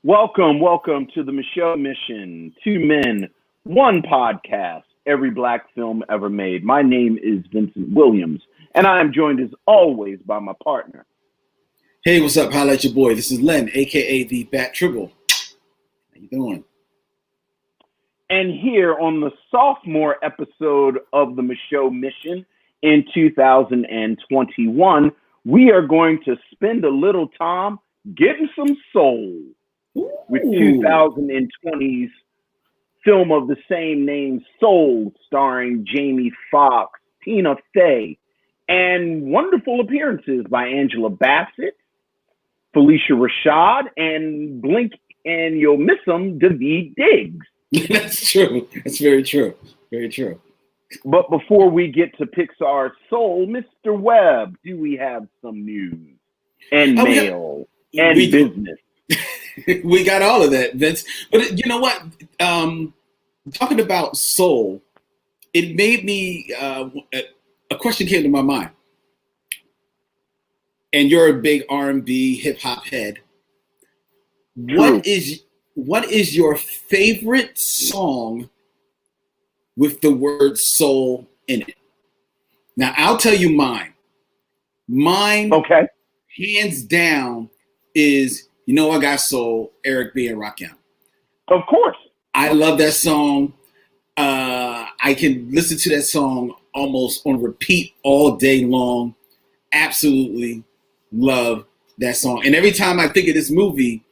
Welcome to the Micheaux Mission. Two men, one podcast, every black film ever made. My name is Vincent Williams, and I am joined as always by my partner. Hey, what's up? Holla at your boy. This is Len, aka the Bat Tribble. How you doing? And here on the sophomore episode of the Micheaux Mission in 2021, we are going to spend a little time getting some soul with 2020's film of the same name, Soul, starring Jamie Foxx, Tina Fey, and wonderful appearances by Angela Bassett, Felicia Rashad, and blink and you'll miss them, Daveed Diggs. That's true. That's very true. Very true. But before we get to Pixar's Soul, Mr. Webb, do we have some news and mail and business? We got all of that, Vince. But you know what? Talking about soul, it made me a question came to my mind. And you're a big R&B hip hop head. What is your favorite song with the word soul in it? Now I'll tell you mine. Mine, okay, hands down, is You Know I Got Soul, Eric B. and Rakim. Of course. I love that song. I can listen to that song almost on repeat all day long. Absolutely love that song. And every time I think of this movie,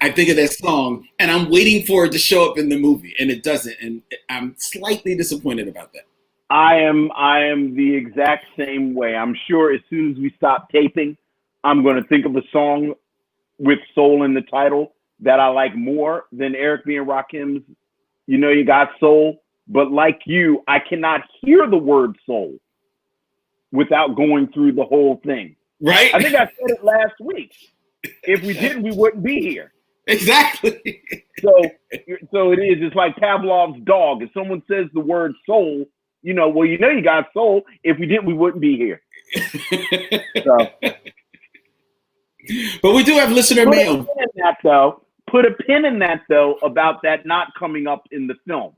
I think of that song, and I'm waiting for it to show up in the movie, and it doesn't. And I'm slightly disappointed about that. I am the exact same way. I'm sure as soon as we stop taping, I'm going to think of a song with soul in the title that I like more than Eric B. and Rakim's You Know You Got Soul. But like you, I cannot hear the word soul without going through the whole thing. Right? I think I said it last week. If we didn't, we wouldn't be here. Exactly. So it is. It's like Pavlov's dog. If someone says the word soul, you know you got soul. If we didn't, we wouldn't be here. So. But we do have listener mail. Put a pin in that, though, about that not coming up in the film,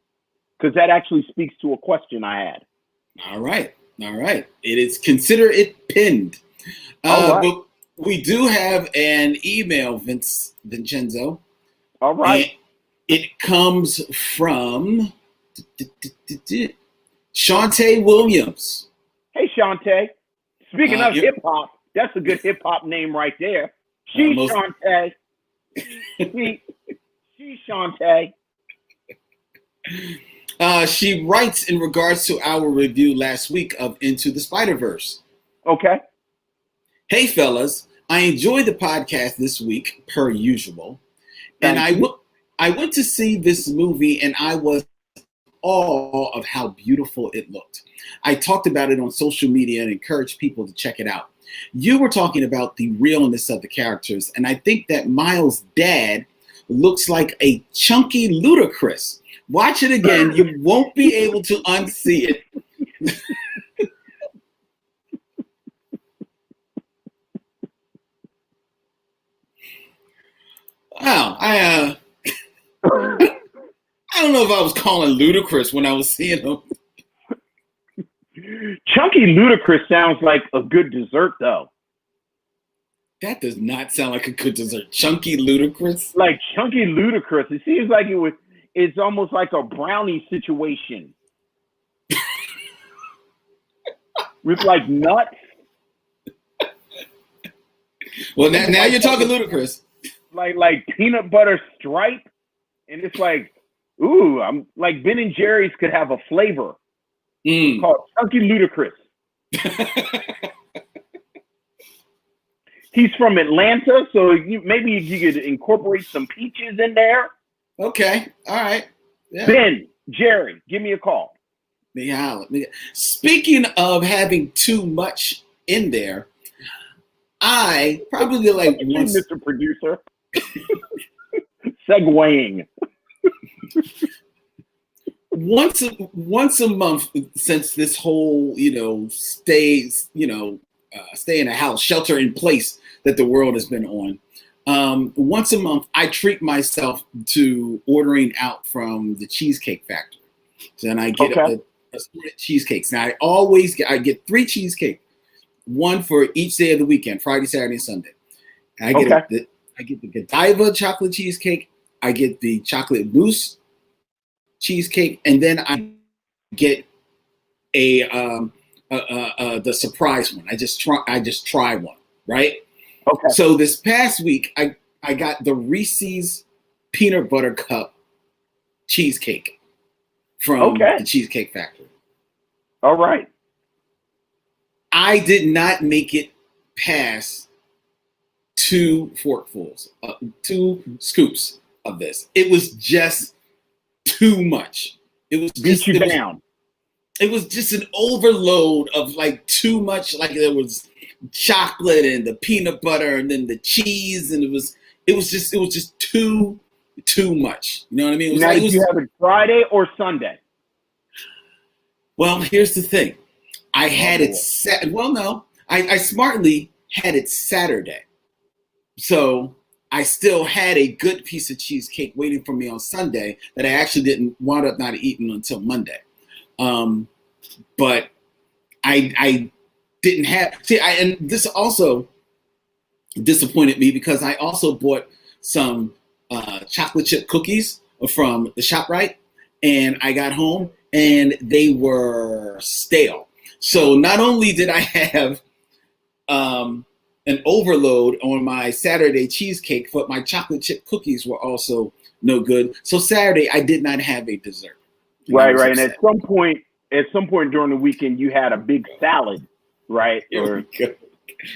because that actually speaks to a question I had. All right. It is, consider it pinned. All right. But we do have an email, Vincenzo. All right. It comes from Shantae Williams. Hey, Shantae. Speaking of hip hop, that's a good hip hop name right there. She's Shantae. She's Shantae. She writes in regards to our review last week of Into the Spider-Verse. Okay. Hey, fellas. I enjoyed the podcast this week, per usual. And I went to see this movie, and I was awe of how beautiful it looked. I talked about it on social media and encouraged people to check it out. You were talking about the realness of the characters, and I think that Miles' dad looks like a chunky Ludacris. Watch it again. You won't be able to unsee it. Wow. I don't know if I was calling Ludacris when I was seeing him. Chunky Ludacris sounds like a good dessert, though. That does not sound like a good dessert. Chunky Ludacris? Like Chunky Ludacris. It seems like it's almost like a brownie situation. With like nuts. Well, now you're talking Ludacris. Like peanut butter stripe. And it's like, ooh, I'm like Ben and Jerry's could have a flavor called Chunky Ludacris. He's from Atlanta, so maybe you could incorporate some peaches in there. Okay, all right. Yeah. Ben, Jerry, give me a call. Yeah. Speaking of having too much in there, I probably like once, Mr. Producer. Segueing. Once a month since this whole, stay in a house, shelter in place that the world has been on. once a month, I treat myself to ordering out from the Cheesecake Factory. So then I get a cheesecakes. Now I get 3 cheesecake, one for each day of the weekend, Friday, Saturday, and Sunday. And I get the Godiva chocolate cheesecake. I get the chocolate mousse cheesecake, and then I get the surprise one. I just try one, right? Okay. So this past week, I got the Reese's peanut butter cup cheesecake from the Cheesecake Factory. All right. I did not make it past 2 forkfuls, 2 scoops of this. It was just too much. It was just down. It was just an overload of like too much. Like there was chocolate and the peanut butter and then the cheese, and it was just too much. You know what I mean? Did you have it Friday or Sunday? Well, here's the thing. I had it I smartly had it Saturday. So I still had a good piece of cheesecake waiting for me on Sunday that I actually didn't wind up not eating until Monday. But I didn't have, and this also disappointed me because I also bought some chocolate chip cookies from the ShopRite, and I got home and they were stale. So not only did I have an overload on my Saturday cheesecake, but my chocolate chip cookies were also no good. So Saturday I did not have a dessert. Right. And at some point during the weekend, you had a big salad, right? Or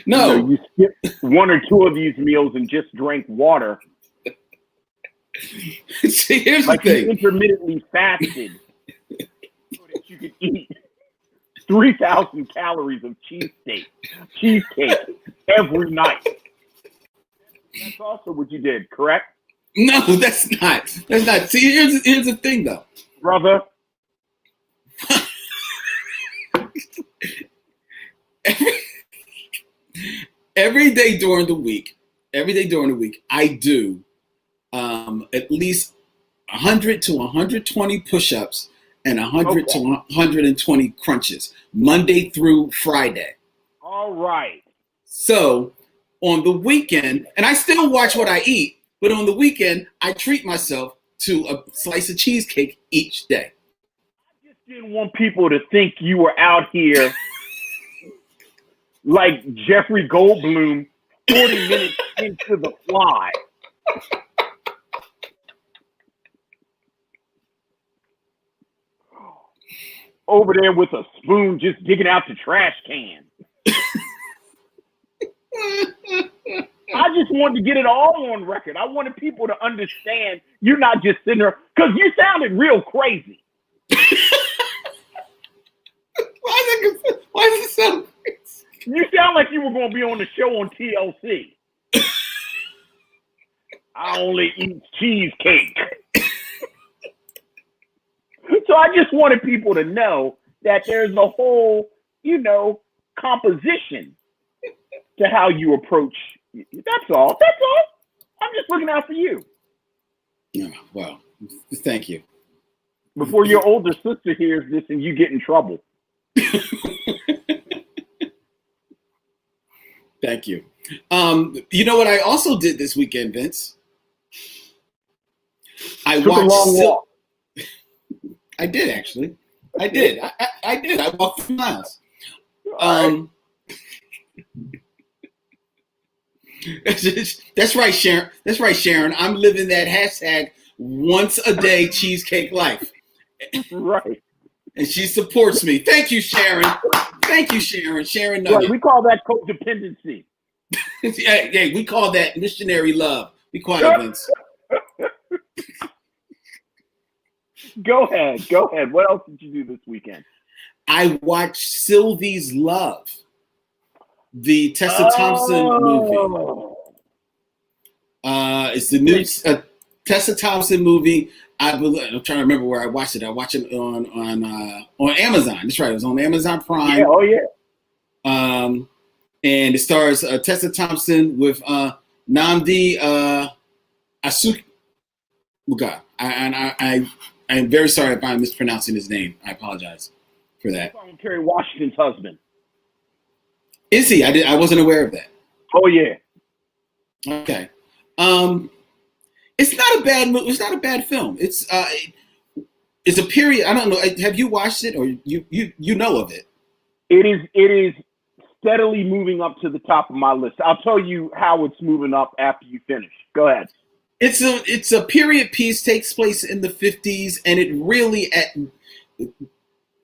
no, you skipped 1 or 2 of these meals and just drank water. See, here's the thing. You intermittently fasted so that you could eat 3,000 calories of cheesecake every night. That's also what you did, correct? No, that's not. See, here's the thing, though. Brother. Every day during the week, I do at least 100 to 120 push-ups and 100 to 120 crunches, Monday through Friday. All right. So on the weekend, and I still watch what I eat, but on the weekend, I treat myself to a slice of cheesecake each day. I just didn't want people to think you were out here like Jeffrey Goldblum 40 minutes into The Fly. Over there with a spoon just digging out the trash can. I just wanted to get it all on record. I wanted people to understand you're not just sitting there, because you sounded real crazy. Why does it sound crazy? You sound like you were going to be on the show on TLC. I only eat cheesecake. So I just wanted people to know that there's a whole, composition to how you approach. That's all. I'm just looking out for you. Yeah, well, thank you. Before your older sister hears this and you get in trouble. Thank you. You know what I also did this weekend, Vince? I Took a long walk. I did, actually. I did. I did. I walked 3 miles. That's right, Sharon. I'm living that hashtag once a day cheesecake life. Right. And she supports me. Thank you, Sharon. Sharon Right, we call that codependency. Yeah, we call that missionary love. Be quiet, Vince. Go ahead. What else did you do this weekend? I watched Sylvie's Love, the Tessa Thompson movie. It's the new Tessa Thompson movie. I'm trying to remember where I watched it. I watched it on Amazon. That's right. It was on Amazon Prime. Yeah, oh yeah. And it stars Tessa Thompson with Namdi Asuka. I'm very sorry if I'm mispronouncing his name. I apologize for that. Kerry Washington's husband. Is he? I wasn't aware of that. Oh yeah. Okay. It's not a bad movie. It's not a bad film. It's a period. I don't know. Have you watched it, or you know of it? It is steadily moving up to the top of my list. I'll tell you how it's moving up after you finish. Go ahead. It's a period piece, takes place in the 50s, and it really, at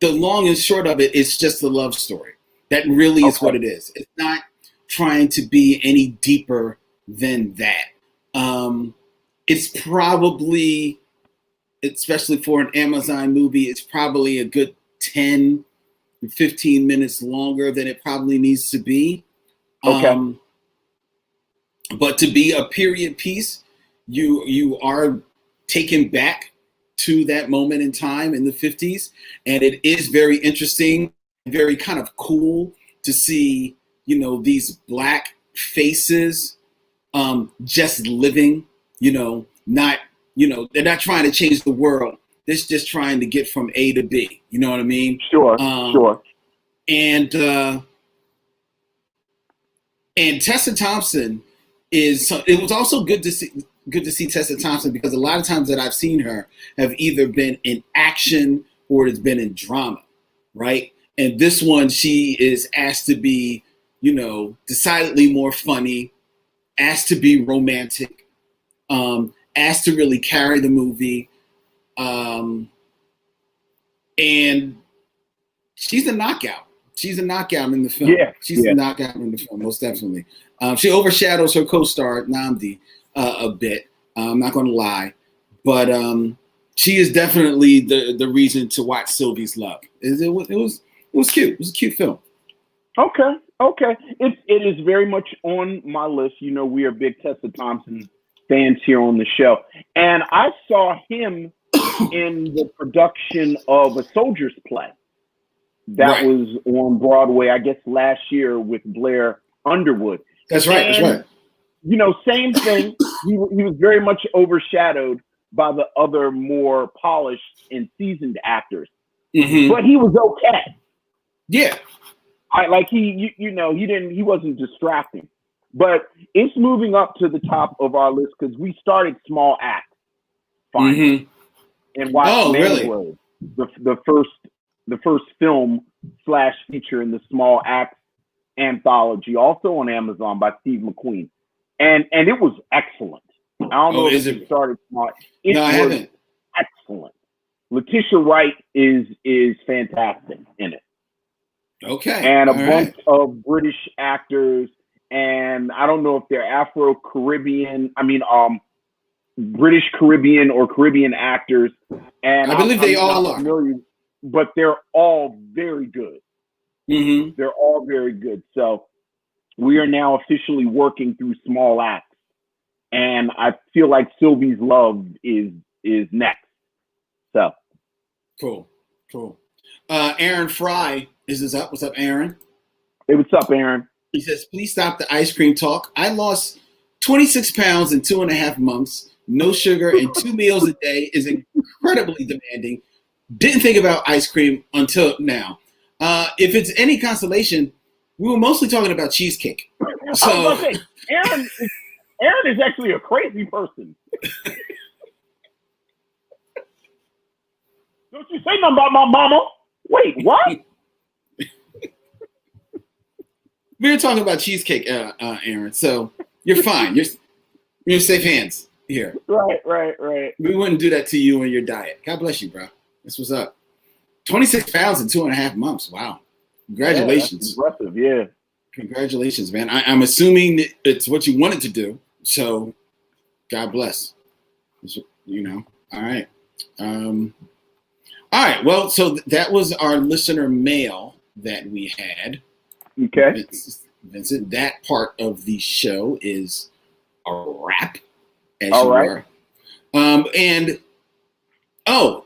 the long and short of it, it's just a love story. That really is what it is. It's not trying to be any deeper than that. It's probably, especially for an Amazon movie, it's probably a good 10, 15 minutes longer than it probably needs to be. Okay. But to be a period piece, you are taken back to that moment in time in the 50s, and it is very interesting, very kind of cool to see, these Black faces just living, not, they're not trying to change the world. They're just trying to get from A to B. You know what I mean? Sure, sure. And Tessa Thompson it was also good to see Tessa Thompson, because a lot of times that I've seen her have either been in action or it's been in drama, right? And this one, she is asked to be, decidedly more funny, asked to be romantic, asked to really carry the movie. And she's a knockout. She's a knockout in the film. Yeah, she's a knockout in the film, most definitely. She overshadows her co-star Namdi a bit. I'm not going to lie, but she is definitely the reason to watch Sylvie's Love. It was cute. It was a cute film. Okay. It is very much on my list. We are big Tessa Thompson fans here on the show, and I saw him in the production of A Soldier's Play that was on Broadway, I guess last year, with Blair Underwood. That's right. Same thing. He was very much overshadowed by the other more polished and seasoned actors, but he was okay. Yeah, he wasn't distracting, but it's moving up to the top of our list because we started Small Acts finally and watched Manuel, the first film / feature in the Small Acts anthology, also on Amazon, by Steve McQueen, and it was excellent. I don't know if you started Small. No, I haven't. Excellent. Letitia Wright is fantastic in it. Okay. And a bunch of British actors, and I don't know if they're Afro-Caribbean. British Caribbean or Caribbean actors. And I believe they all are. But they're all very good. They're all very good. So we are now officially working through Small Acts, and I feel like Sylvie's Love is next. So cool. Aaron Fry is up. What's up, Aaron? Hey, what's up, Aaron? He says, please stop the ice cream talk. I lost 26 pounds in 2.5 months. No sugar and 2 meals a day is incredibly demanding. Didn't think about ice cream until now. If it's any consolation, we were mostly talking about cheesecake. So I was gonna say, Aaron is actually a crazy person. Don't you say nothing about my mama. Wait, what? We were talking about cheesecake, Aaron. So you're fine. You're in safe hands here. Right. We wouldn't do that to you and your diet. God bless you, bro. That's what's up. 26 pounds in 2.5 months. Wow. Congratulations. Yeah, that's impressive, yeah. Congratulations, man. I'm assuming it's what you wanted to do. So God bless. All right. All right. Well, so that was our listener mail that we had. Okay. Vincent, that part of the show is a wrap. All right. And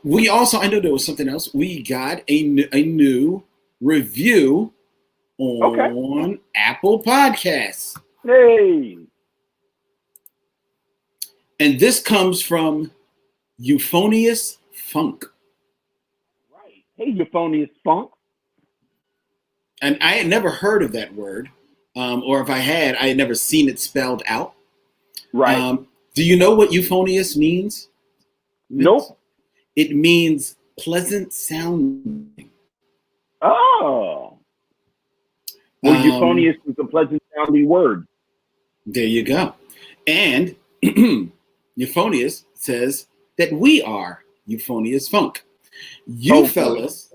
we also, I know there was something else. We got a new review on Apple Podcasts. Hey. And this comes from Euphonious Funk. Right. Hey, Euphonious Funk. And I had never heard of that word, or if I had never seen it spelled out. Right. Do you know what euphonious means? Nope. It means pleasant sounding. Oh. Well, euphonious is a pleasant sounding word. There you go. And Euphonious says that we are Euphonious Funk. You fellas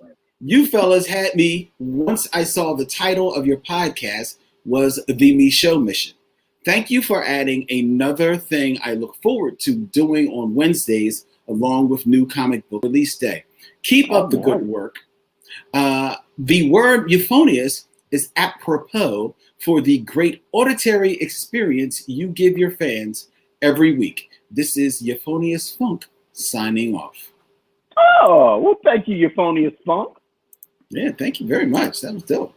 had me once I saw the title of your podcast was The Micheaux Mission. Thank you for adding another thing I look forward to doing on Wednesdays along with new comic book release day. Keep up the good work. The word euphonious is apropos for the great auditory experience you give your fans every week. This is Euphonious Funk signing off. Oh, well, thank you, Euphonious Funk. Yeah, thank you very much. That was dope.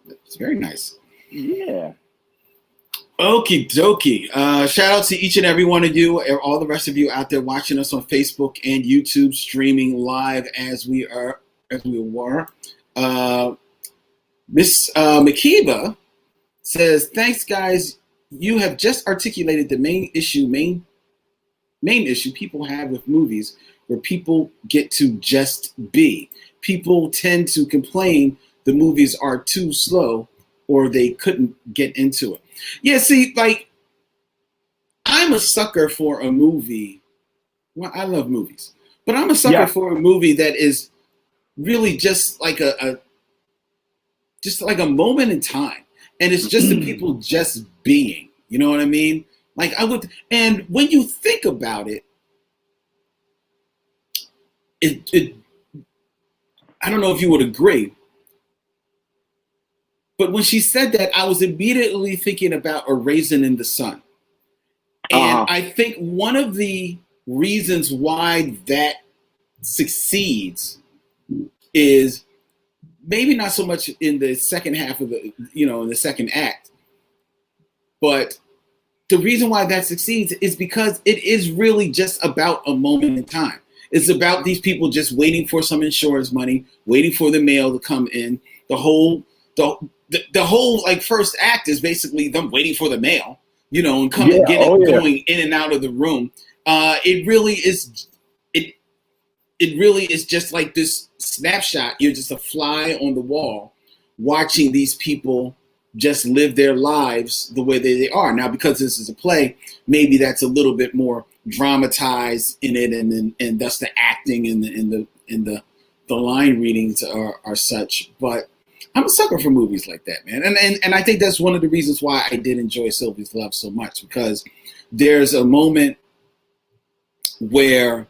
It's very nice. Yeah. Okie dokie. Shout out to each and every one of you, all the rest of you out there watching us on Facebook and YouTube, streaming live as we were. Miss Makiba says, "Thanks, guys. You have just articulated the main issue people have with movies, where people get to just be. People tend to complain the movies are too slow or they couldn't get into it." Yeah, see, like, I'm a sucker for a movie. Well, I love movies, but I'm a sucker for a movie that is really just like a moment in time, and it's just the people just being. You know what I mean? Like and when you think about it, I don't know if you would agree, but when she said that, I was immediately thinking about A Raisin in the Sun. And I think one of the reasons why that succeeds is maybe not so much in the second half of in the second act, but the reason why that succeeds is because it is really just about a moment in time. It's about these people just waiting for some insurance money, waiting for the mail to come in. The whole like first act is basically them waiting for the mail, and coming, going in and out of the room. It really is just like this snapshot. You're just a fly on the wall, watching these people just live their lives the way they are. Now, because this is a play, maybe that's a little bit more dramatized in it, and thus the acting and the line readings are such. But I'm a sucker for movies like that, man. And I think that's one of the reasons why I did enjoy Sylvie's Love so much, because there's a moment where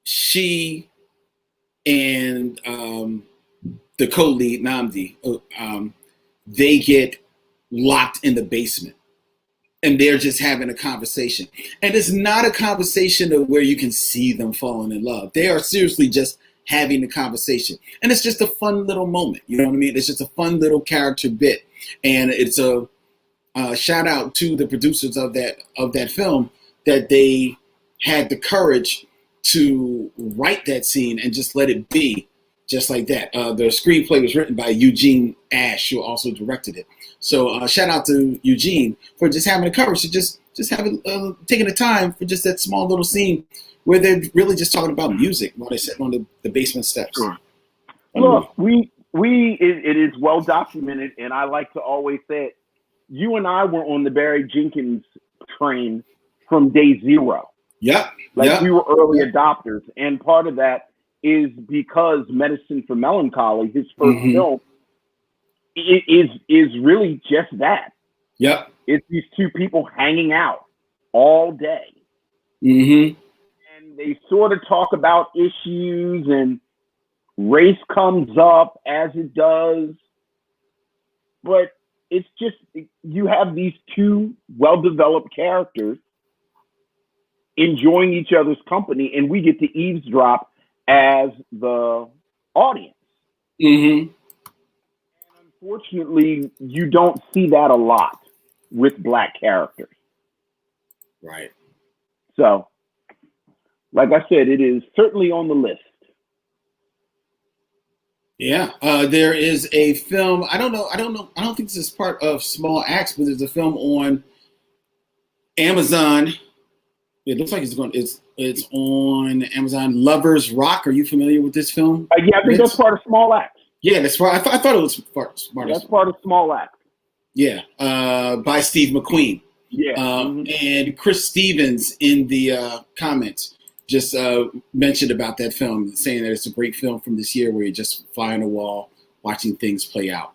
she and the co-lead, Namdi, they get locked in the basement. And they're just having a conversation. And it's not a conversation of where you can see them falling in love. They are seriously just having a conversation. And it's just a fun little moment. You know what I mean? It's just a fun little character bit. And it's a shout out to the producers of that film, that they had the courage to write that scene and just let it be just like that. The screenplay was written by Eugene Ash, who also directed it. So shout out to Eugene for just having the courage to just having taking the time for just that small little scene where they're really just talking about music while they're sitting on the basement steps. Sure. Look, it is well documented, and I like to always say it. You and I were on the Barry Jenkins train from day zero. Yep. We were early adopters, and part of that is because Medicine for Melancholy, his first film, is really just that. Yep. It's these two people hanging out all day. Mm-hmm. And they sort of talk about issues, and race comes up as it does. But it's just, you have these two well-developed characters enjoying each other's company, and we get to eavesdrop as the audience. Mm-hmm. And unfortunately, you don't see that a lot with Black characters. Right. So, like I said, it is certainly on the list. Yeah, there is a film. I don't know. I don't think this is part of Small Axe, but there's a film on Amazon. It looks like it's on Amazon. Lovers Rock. Are you familiar with this film? Yeah, I think that's part of Small Axe. Yeah, that's right. I thought it was part of That's part of Small Axe. Yeah, by Steve McQueen. Yeah. And Chris Stevens in the comments just mentioned about that film, saying that it's a great film from this year where you're just fly on the wall, watching things play out.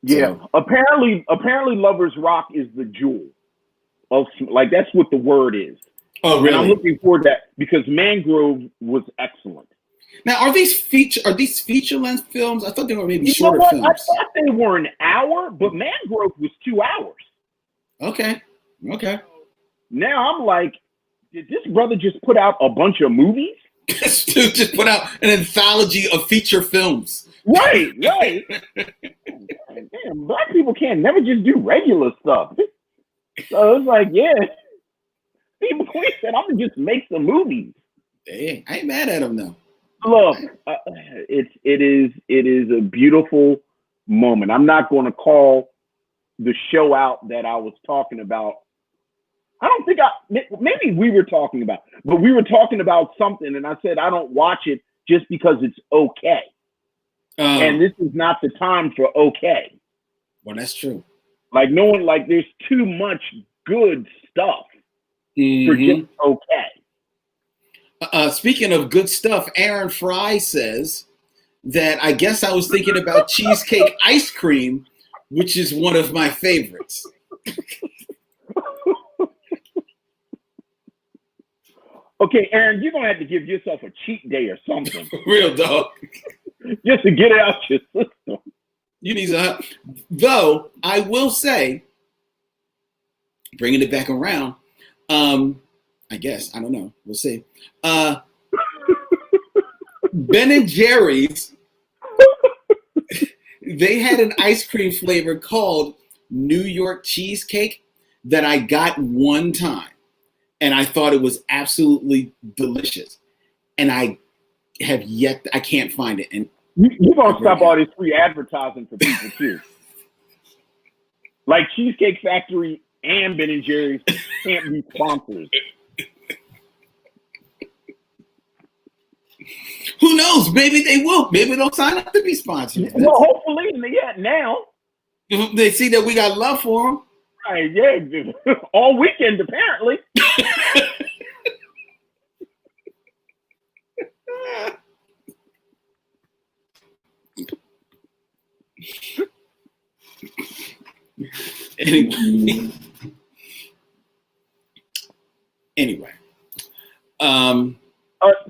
Yeah. So, apparently Lovers Rock is the jewel of, like, that's what the word is. Oh, really? And I'm looking forward to that because Mangrove was excellent. Now, are these feature-length films? I thought they were maybe shorter films. I thought they were an hour, but Mangrove was 2 hours. Okay. Now I'm like, did this brother just put out a bunch of movies? This dude just put out an anthology of feature films. Right. Damn, black people can't never just do regular stuff. So it's like, yeah. Steve McQueen said, I'm going to just make some movies. Hey, I ain't mad at him, though. Look, it is a beautiful moment. I'm not going to call the show out that I was talking about. I don't think maybe we were talking about, but we were talking about something, and I said I don't watch it just because it's okay. And this is not the time for okay. Well, that's true. Like there's too much good stuff for just okay. Speaking of good stuff, Aaron Fry says that I guess I was thinking about cheesecake ice cream, which is one of my favorites. Okay, Aaron, you're going to have to give yourself a cheat day or something. Real dog. Just to get it out your system. You need some. Though, I will say, bringing it back around, I guess, I don't know. We'll see. Ben and Jerry's, they had an ice cream flavor called New York cheesecake that I got one time. And I thought it was absolutely delicious. And I can't find it. And you're going to stop all this free advertising for people, too. Like Cheesecake Factory and Ben and Jerry's can't be sponsors. Who knows? Maybe they will. Maybe they'll sign up to be sponsors. Well, hopefully, now. They see that we got love for them. Right, yeah, all weekend, apparently. Anyway.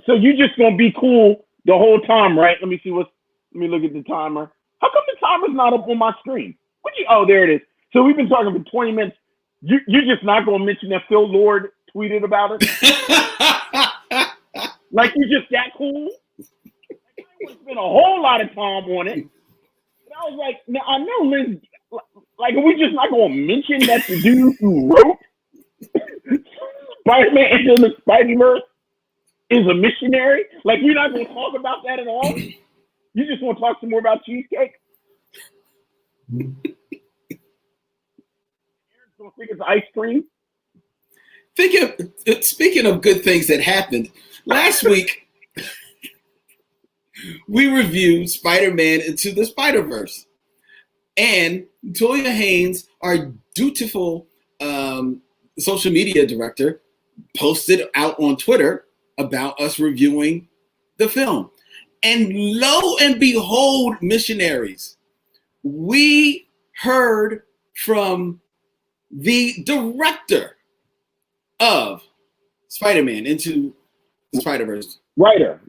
So you're just gonna be cool the whole time, right? Let me look at the timer. How come the timer's not up on my screen? Oh, there it is. So we've been talking for 20 minutes. You're just not gonna mention that Phil Lord tweeted about it? Like you're just that cool? I would spend a whole lot of time on it. And I was like, now I know Liz. Like, are we just not gonna mention that the dude who wrote Spider-Man Into the Spideyverse is a missionary? Like, we're not going to talk about that at all? You just want to talk some more about cheesecake? Aaron's going to think it's ice cream? Speaking of good things that happened, last week we reviewed Spider-Man Into the Spider-Verse. And Toya Haynes, our dutiful social media director, posted out on Twitter about us reviewing the film. And lo and behold, missionaries, we heard from the director of Spider-Man Into the Spider-Verse. Writer,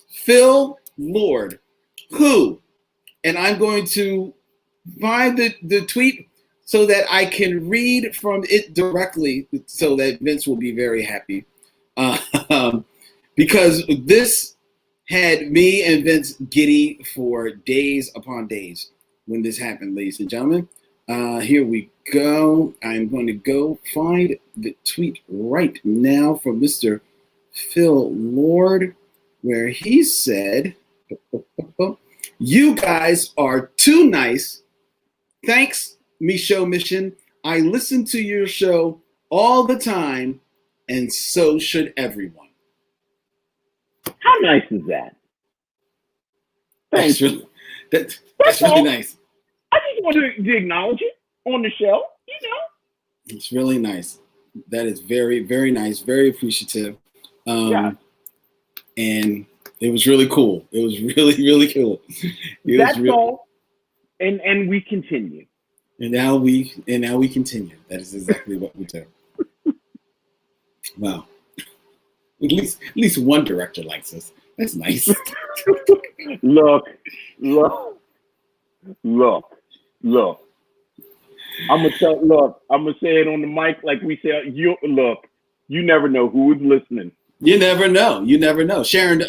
Phil Lord, who, and I'm going to find the tweet so that I can read from it directly so that Vince will be very happy. Because this had me and Vince giddy for days upon days when this happened, ladies and gentlemen. Here we go. I'm going to go find the tweet right now from Mr. Phil Lord, where he said, "You guys are too nice. Thanks, Micheaux Mission. I listen to your show all the time, and so should everyone." How nice is that? Thank That's really, that's really nice. I just wanted to acknowledge it on the show, you know. It's really nice. That is very, very nice. Very appreciative. Yeah. And it was really cool. It was really, really cool. That's all. And we continue. And now we continue. That is exactly what we do. Wow. At least one director likes us. That's nice. Look. I'm gonna say it on the mic like we say. You never know who is listening. You never know. Sharon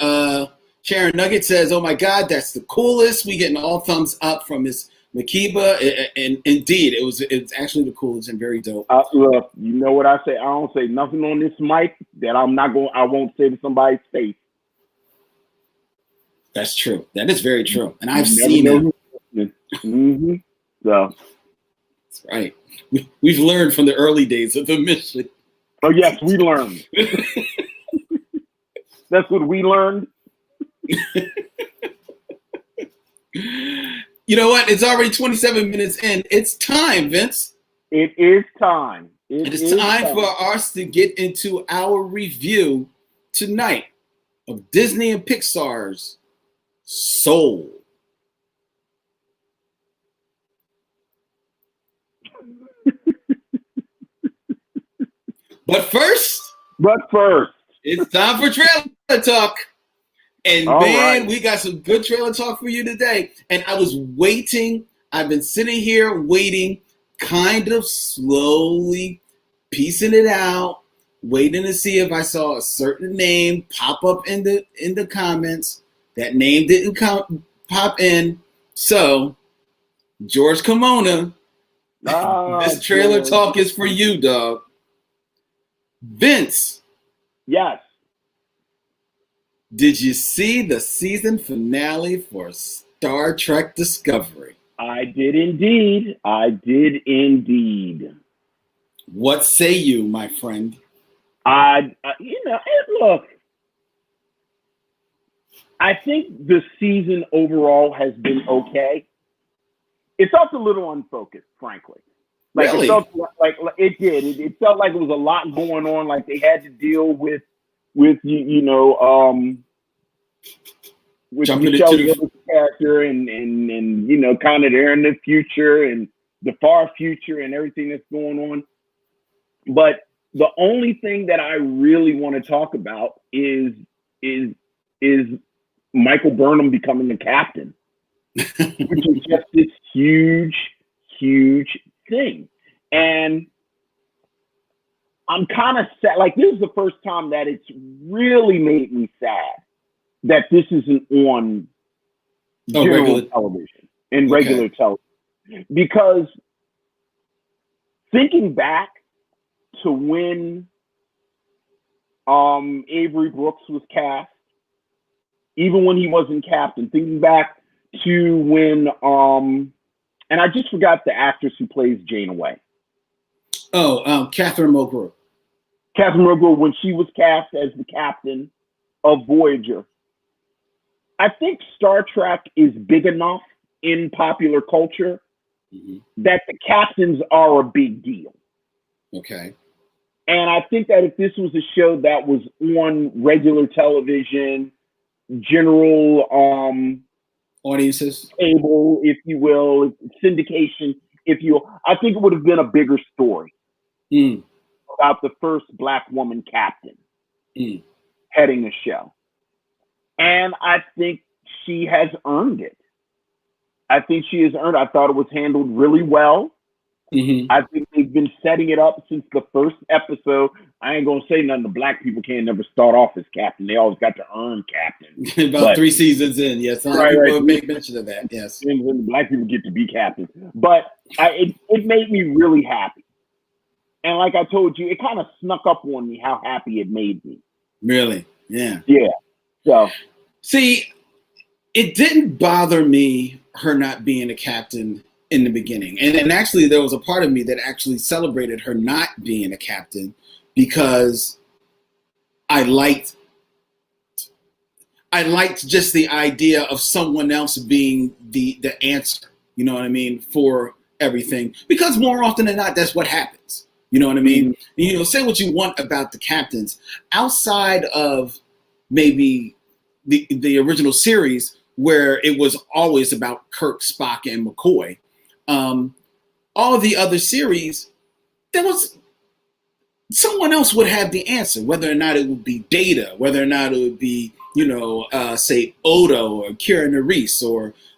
Nugget says, "Oh my God, that's the coolest." We getting all thumbs up from Miss Makiba, and indeed, it's actually the coolest and very dope. Look, you know what I say? I don't say nothing on this mic that I won't say to somebody's face. That's true. That is very true, and I've seen it. Mm-hmm. So that's right. We've learned from the early days of the mission. Oh yes, we learned. That's what we learned. You know what? It's already 27 minutes in. It's time, Vince. It is time. It is time for us to get into our review tonight of Disney and Pixar's Soul. But first, it's time for trailer talk. And all man, right. We got some good trailer talk for you today. And I was waiting. I've been sitting here waiting, kind of slowly piecing it out, waiting to see if I saw a certain name pop up in the comments. That name didn't pop in. So, George Kimona, this trailer talk is for you, dog. Vince. Yes. Did you see the season finale for Star Trek Discovery? I did indeed. What say you, my friend? Look, I think the season overall has been okay. It felt a little unfocused, frankly. Really? It felt like it did. It felt like it was a lot going on. Like they had to deal with Michelle Yeoh's character and kind of they're in the future and the far future and everything that's going on. But the only thing that I really want to talk about is Michael Burnham becoming the captain, which is just this huge thing. And I'm kind of sad. Like, this is the first time that it's really made me sad that this isn't on regular television. Because thinking back to when Avery Brooks was cast, even when he wasn't captain, thinking back to when and I just forgot the actress who plays Janeway. Catherine Mulgrew. Catherine Mulgrew, when she was cast as the captain of Voyager. I think Star Trek is big enough in popular culture that the captains are a big deal. Okay. And I think that if this was a show that was on regular television, general audiences, cable, if you will, syndication, if you will, I think it would have been a bigger story about the first Black woman captain heading the show. And I think she has earned it. I thought it was handled really well. Mm-hmm. I think they've been setting it up since the first episode. I ain't gonna say nothing. The black people can't never start off as captain. They always got to earn captain. About 3 seasons in, yes. Some people have made mention of that. Yes. And when the black people get to be captain, but it made me really happy. And like I told you, it kind of snuck up on me how happy it made me. Really? Yeah. Yeah. So see, it didn't bother me her not being a captain in the beginning. And actually there was a part of me that actually celebrated her not being a captain because I liked just the idea of someone else being the answer, you know what I mean, for everything. Because more often than not, that's what happens. You know what I mean? Mm-hmm. You know, say what you want about the captains. Outside of maybe the original series where it was always about Kirk, Spock, and McCoy, all of the other series, there was someone else would have the answer, whether or not it would be Data, whether or not it would be, you know, say Odo or Kira Nerys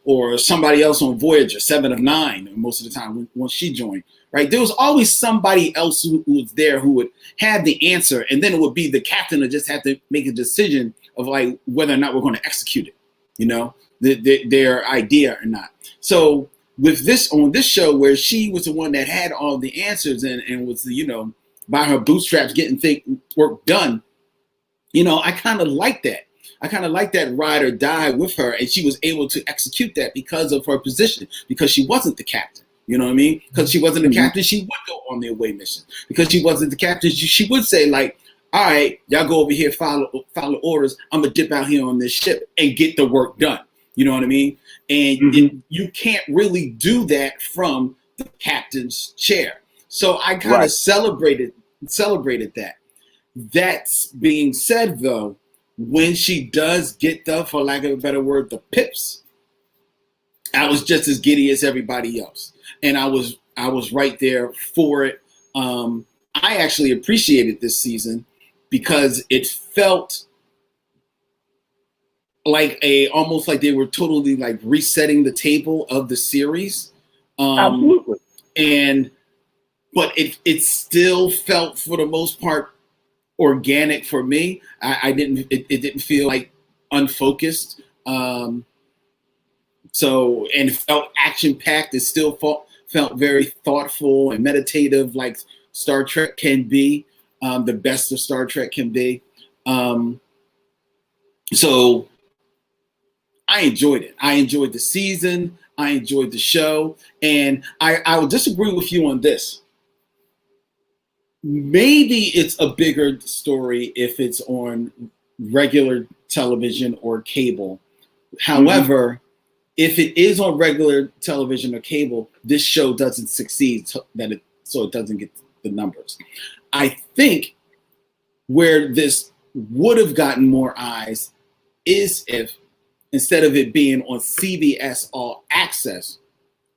or somebody else on Voyager, 7 of 9, most of the time once she joined, right? There was always somebody else who was there who would have the answer, and then it would be the captain who just had to make a decision of like whether or not we're going to execute it, you know, their idea or not. So with this, on this show where she was the one that had all the answers and was, you know, by her bootstraps getting work done, you know, I kind of like that. I kind of like that ride or die with her, and she was able to execute that because of her position, because she wasn't the captain. You know what I mean? Because she wasn't the captain, she would go on the away mission. Because she wasn't the captain, she would say like, all right, y'all go over here, follow orders. I'm going to dip out here on this ship and get the work done. You know what I mean? And you can't really do that from the captain's chair. So I kind of celebrated that. That's being said, though, when she does get the, for lack of a better word, the pips, I was just as giddy as everybody else. And I was right there for it. I actually appreciated this season because it felt like almost like they were totally like resetting the table of the series. Absolutely. But it still felt for the most part organic for me. It didn't feel like unfocused. So, and it felt action packed. It still felt very thoughtful and meditative, like Star Trek can be, the best of Star Trek can be. So I enjoyed it. I enjoyed the season. I enjoyed the show. And I will disagree with you on this. Maybe it's a bigger story if it's on regular television or cable. However, if it is on regular television or cable, this show doesn't succeed, so it doesn't get the numbers. I think where this would have gotten more eyes is if instead of it being on CBS All Access,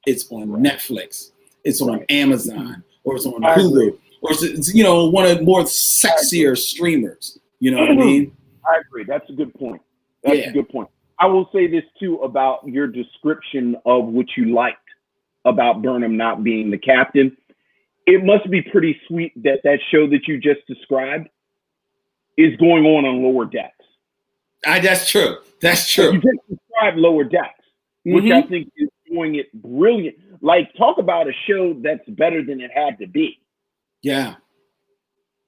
it's on Netflix, it's on Amazon, or it's on Hulu, or it's, you know, one of the more sexier streamers. You know what I mean? I agree. That's a good point. That's a good point. I will say this too about your description of what you liked about Burnham not being the captain. It must be pretty sweet that show that you just described is going on Lower Decks. That's true. That's true. You just described Lower Decks, which I think is doing it brilliant. Like, talk about a show that's better than it had to be. Yeah.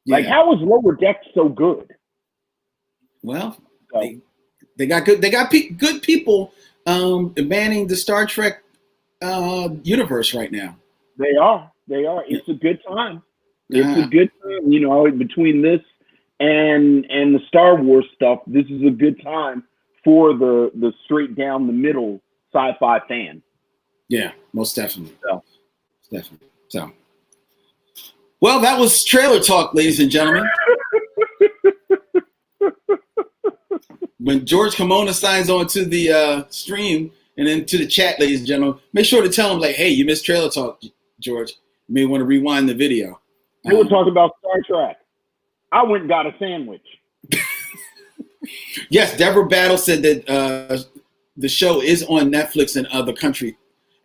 Like, how was Lower Decks so good? Well, they got good. They got good people manning the Star Trek universe right now. They are. It's a good time. It's a good time. You know, between this and the Star Wars stuff, this is a good time for the straight down the middle sci-fi fan. Yeah, most definitely. So, well, that was trailer talk, ladies and gentlemen. When George Kimona signs on to the stream and then to the chat, ladies and gentlemen, make sure to tell him, like, hey, you missed trailer talk, George. You may want to rewind the video. We were talking about Star Trek. I went and got a sandwich. Yes, Deborah Battle said that the show is on Netflix in other countries.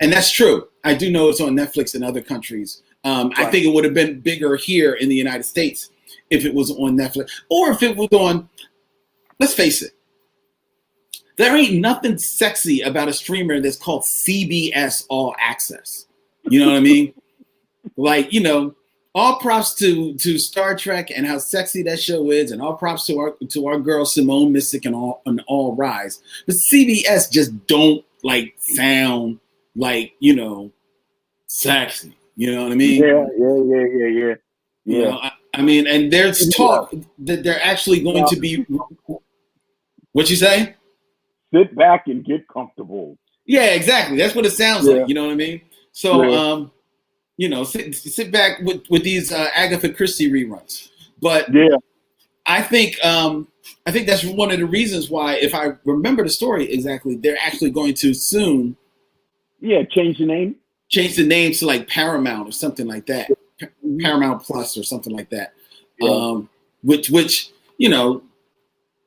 And that's true. I do know it's on Netflix in other countries. Right. I think it would have been bigger here in the United States if it was on Netflix, or if it was on, let's face it, there ain't nothing sexy about a streamer that's called CBS All Access. You know what I mean? Like, you know, all props to Star Trek and how sexy that show is, and all props to our girl Simone Missick and All Rise. But CBS just don't like sound like, you know, sexy. You know what I mean? Yeah. You know, I mean, and there's talk that they're actually going to be. What you say? Sit back and get comfortable. Yeah, exactly. That's what it sounds like. You know what I mean? So, you know, sit back with these Agatha Christie reruns. But I think that's one of the reasons why, if I remember the story exactly, they're actually going to soon. Yeah, change the name. Change the name to like Paramount or something like that. Paramount Plus or something like that. Yeah. Which you know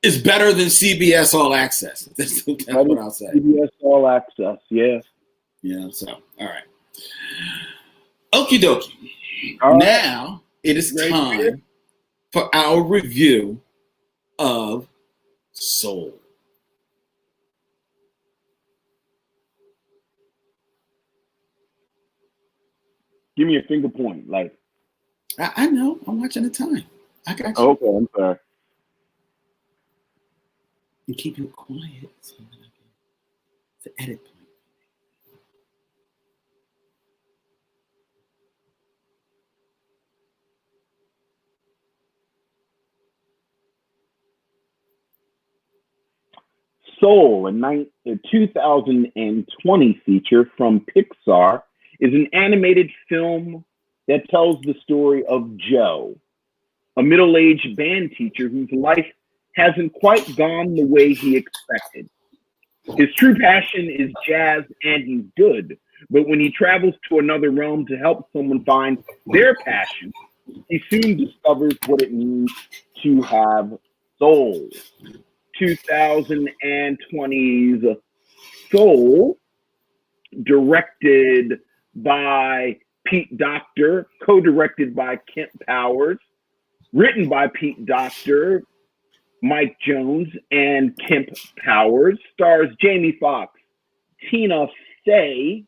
is better than CBS All Access. That's what I'll say. CBS All Access, yeah. Yeah. So all right. Okie dokie. Right. Now it is time for our review of Soul. Give me a finger point, like. I know. I'm watching the time. I got you. Okay, I'm sorry. And keep it quiet so that I can. It's an edit point. Soul, a 2020 feature from Pixar, is an animated film that tells the story of Joe, a middle-aged band teacher whose life hasn't quite gone the way he expected. His true passion is jazz and he's good, but when he travels to another realm to help someone find their passion, he soon discovers what it means to have soul. 2020's Soul, directed by Pete Docter, co-directed by Kent Powers, written by Pete Docter, Mike Jones, and Kemp Powers, stars Jamie Foxx, Tina Fey,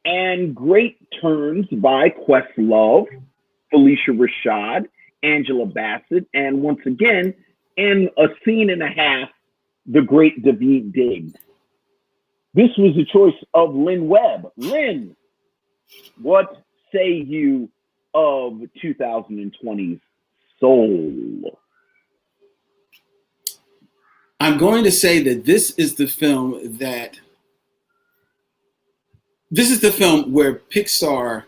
and great turns by Questlove, Felicia Rashad, Angela Bassett, and once again, in a scene and a half, the great Daveed Diggs. This was the choice of Lynn Webb. Lynn, what say you of 2020's Soul? I'm going to say that this is the film where Pixar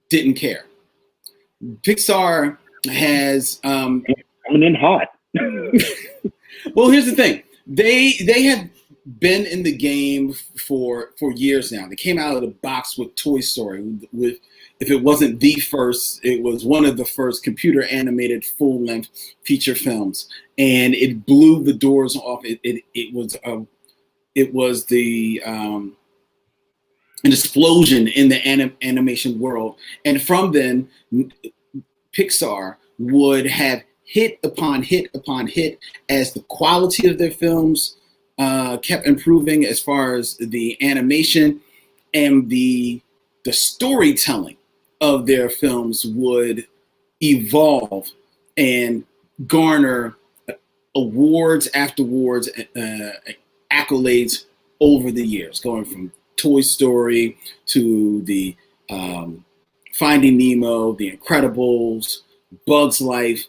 didn't care. Pixar has coming in hot. Well, here's the thing. They have been in the game for years now. They came out of the box with Toy Story. With, if it wasn't the first, it was one of the first computer animated full-length feature films, and it blew the doors off. It was an explosion in the animation world, and from then, Pixar would have hit upon hit upon hit as the quality of their films kept improving, as far as the animation and the storytelling of their films would evolve and garner awards after awards, accolades over the years, going from Toy Story to the Finding Nemo, The Incredibles, Bug's Life,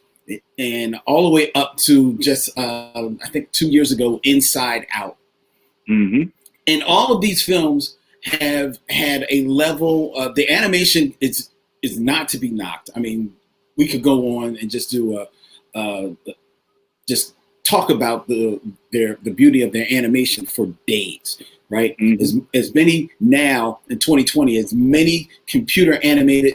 and all the way up to just, I think 2 years ago, Inside Out. Mm-hmm. And all of these films have had a level of, the animation is not to be knocked. I mean, we could go on and just do just talk about the beauty of their animation for days, right? Mm-hmm. As many now in 2020, as many computer animated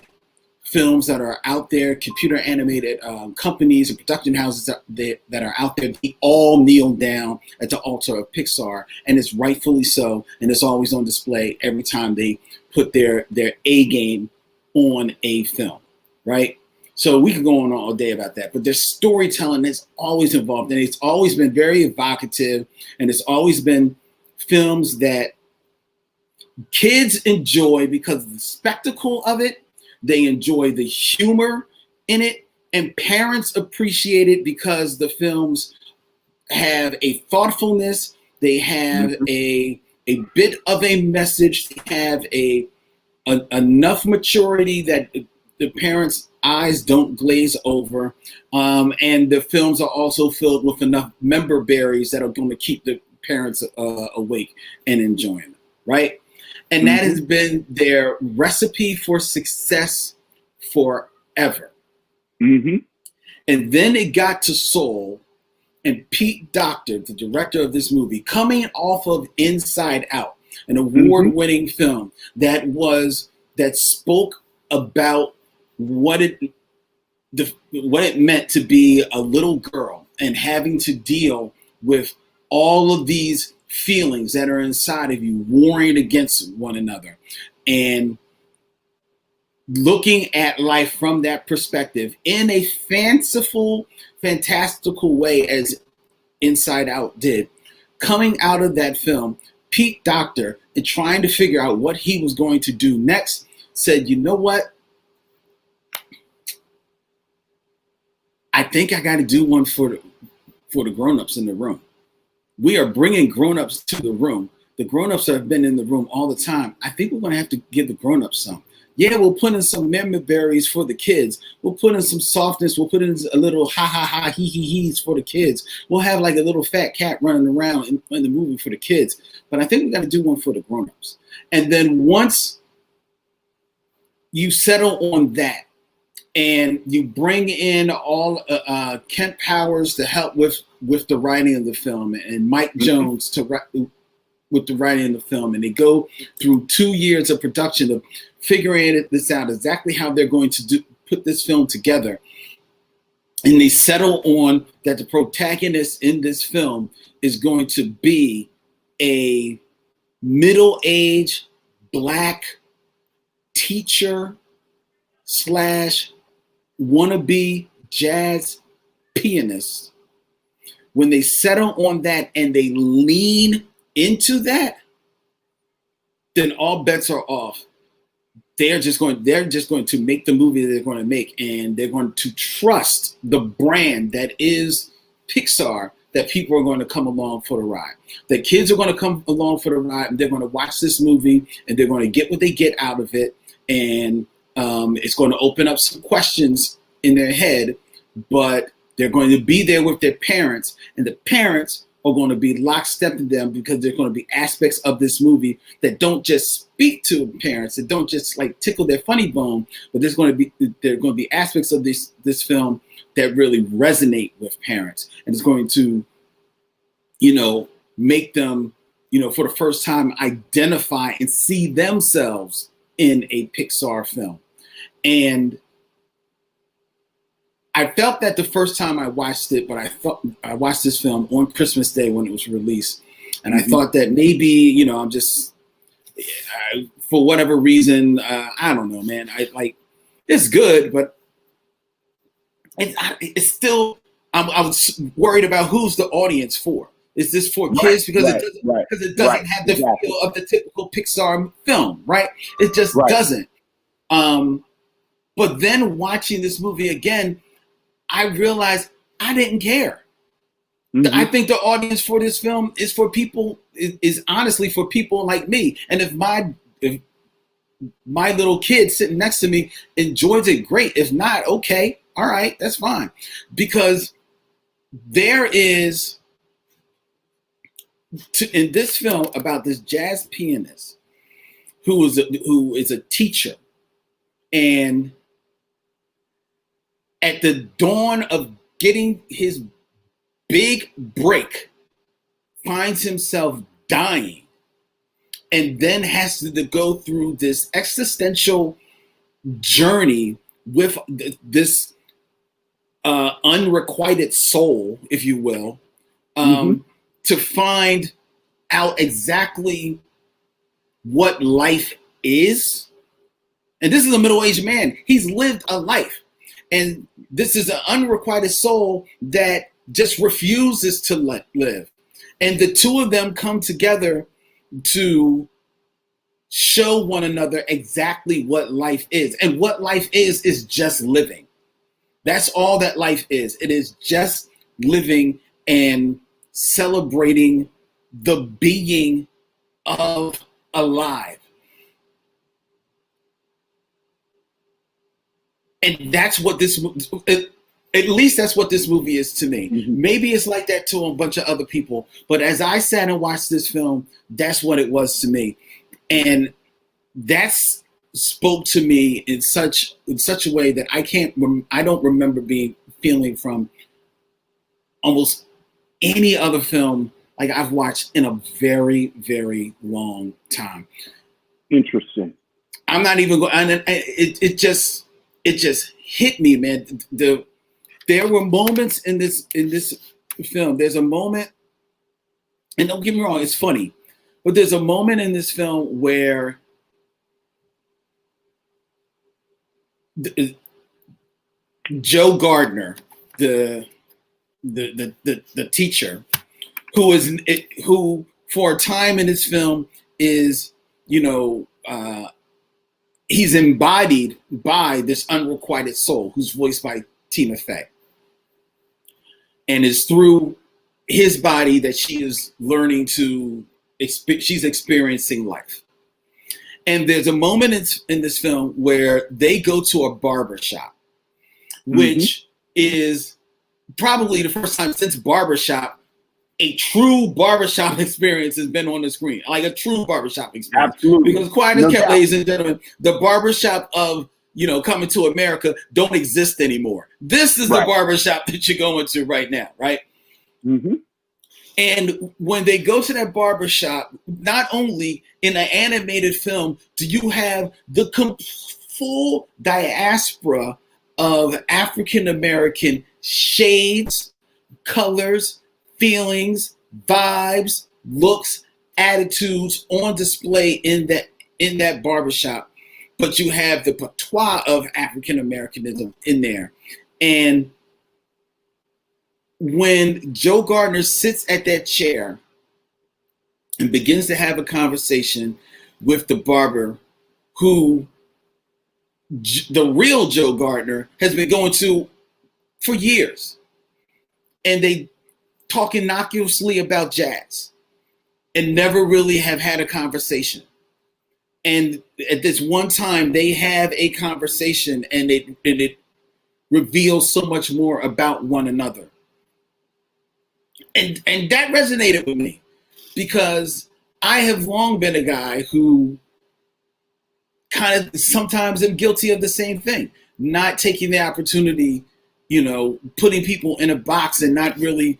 films that are out there, computer animated companies and production houses that are out there, they all kneel down at the altar of Pixar, and it's rightfully so, and it's always on display every time they put their A game on a film, right? So we could go on all day about that, but there's storytelling that's always involved, and it's always been very evocative, and it's always been films that kids enjoy because of the spectacle of it. They enjoy the humor in it, and parents appreciate it because the films have a thoughtfulness. They have a bit of a message. They have enough maturity that the parents' eyes don't glaze over, and the films are also filled with enough member berries that are going to keep the parents awake and enjoying them, right? And that has been their recipe for success forever. And then it got to Soul, and Pete Docter, the director of this movie, coming off of Inside Out, an award-winning film that spoke about what it meant to be a little girl and having to deal with all of these feelings that are inside of you warring against one another, and looking at life from that perspective in a fanciful, fantastical way as Inside Out did. Coming out of that film, Pete Docter, and trying to figure out what he was going to do next, said, you know what? I think I got to do one for the grown-ups in the room. We are bringing grown-ups to the room. The grown-ups have been in the room all the time. I think we're going to have to give the grown-ups some. Yeah, we'll put in some member berries for the kids. We'll put in some softness. We'll put in a little ha, he-he's for the kids. We'll have like a little fat cat running around in the movie for the kids. But I think we got to do one for the grown-ups. And then once you settle on that, and you bring in all Kent Powers to help with the writing of the film, and Mike Jones with the writing of the film, and they go through 2 years of production of figuring this out exactly how they're going to put this film together, and they settle on that the protagonist in this film is going to be a middle-aged Black teacher / wannabe jazz pianist. When they settle on that and they lean into that, then all bets are off. They're just going to make the movie they're going to make, and they're going to trust the brand that is Pixar, that people are going to come along for the ride. The kids are going to come along for the ride, and they're going to watch this movie, and they're going to get what they get out of it, and it's going to open up some questions in their head, but they're going to be there with their parents, and the parents are going to be lockstep in them, because there's going to be aspects of this movie that don't just speak to parents, that don't just like tickle their funny bone, but there are going to be aspects of this film that really resonate with parents, and it's going to, make them, for the first time, identify and see themselves in a Pixar film. And I felt that the first time I watched it, but I watched this film on Christmas Day when it was released, and I thought that maybe, I'm just, for whatever reason, I don't know, man. It's good, but it's still. I was worried about who's the audience for. Is this for kids? Because it doesn't have the feel of the typical Pixar film, right? It just doesn't. But then watching this movie again, I realized I didn't care. I think the audience for this film is for people, is honestly for people like me. And if my little kid sitting next to me enjoys it, great. If not, okay, all right, that's fine. Because there is, in this film, about this jazz pianist who is a teacher, and at the dawn of getting his big break, finds himself dying, and then has to go through this existential journey with this unrequited soul, if you will, to find out exactly what life is. And this is a middle-aged man. He's lived a life. And this is an unrequited soul that just refuses to live. And the two of them come together to show one another exactly what life is. And what life is just living. That's all that life is. It is just living and celebrating the being of alive. And that's what this, at least that's what this movie is to me. Maybe it's like that to a bunch of other people, but as I sat and watched this film, that's what it was to me. And that's spoke to me in such a way that I don't remember feeling from almost any other film like I've watched in a very, very long time. Interesting. I'm not even going. It just hit me, man. There were moments in this film. There's a moment, and don't get me wrong, it's funny, but there's a moment in this film where Joe Gardner, the teacher, who for a time in this film is, he's embodied by this unrequited soul who's voiced by Tina Fey. And it's through his body that she is learning she's experiencing life. And there's a moment in this film where they go to a barbershop, which is probably the first time since Barbershop, a true barbershop experience has been on the screen, like a true barbershop experience. Absolutely. Because quiet as kept, ladies and gentlemen, the barbershop of, Coming to America don't exist anymore. This is the barbershop that you're going to right now, right? And when they go to that barbershop, not only in an animated film do you have the full diaspora of African-American shades, colors, feelings, vibes, looks, attitudes on display in that barbershop, but you have the patois of African-Americanism in there. And when Joe Gardner sits at that chair and begins to have a conversation with the barber who the real Joe Gardner has been going to for years, and they talk innocuously about jazz and never really have had a conversation. And at this one time, they have a conversation, and it reveals so much more about one another. And that resonated with me because I have long been a guy who kind of sometimes am guilty of the same thing, not taking the opportunity, putting people in a box and not really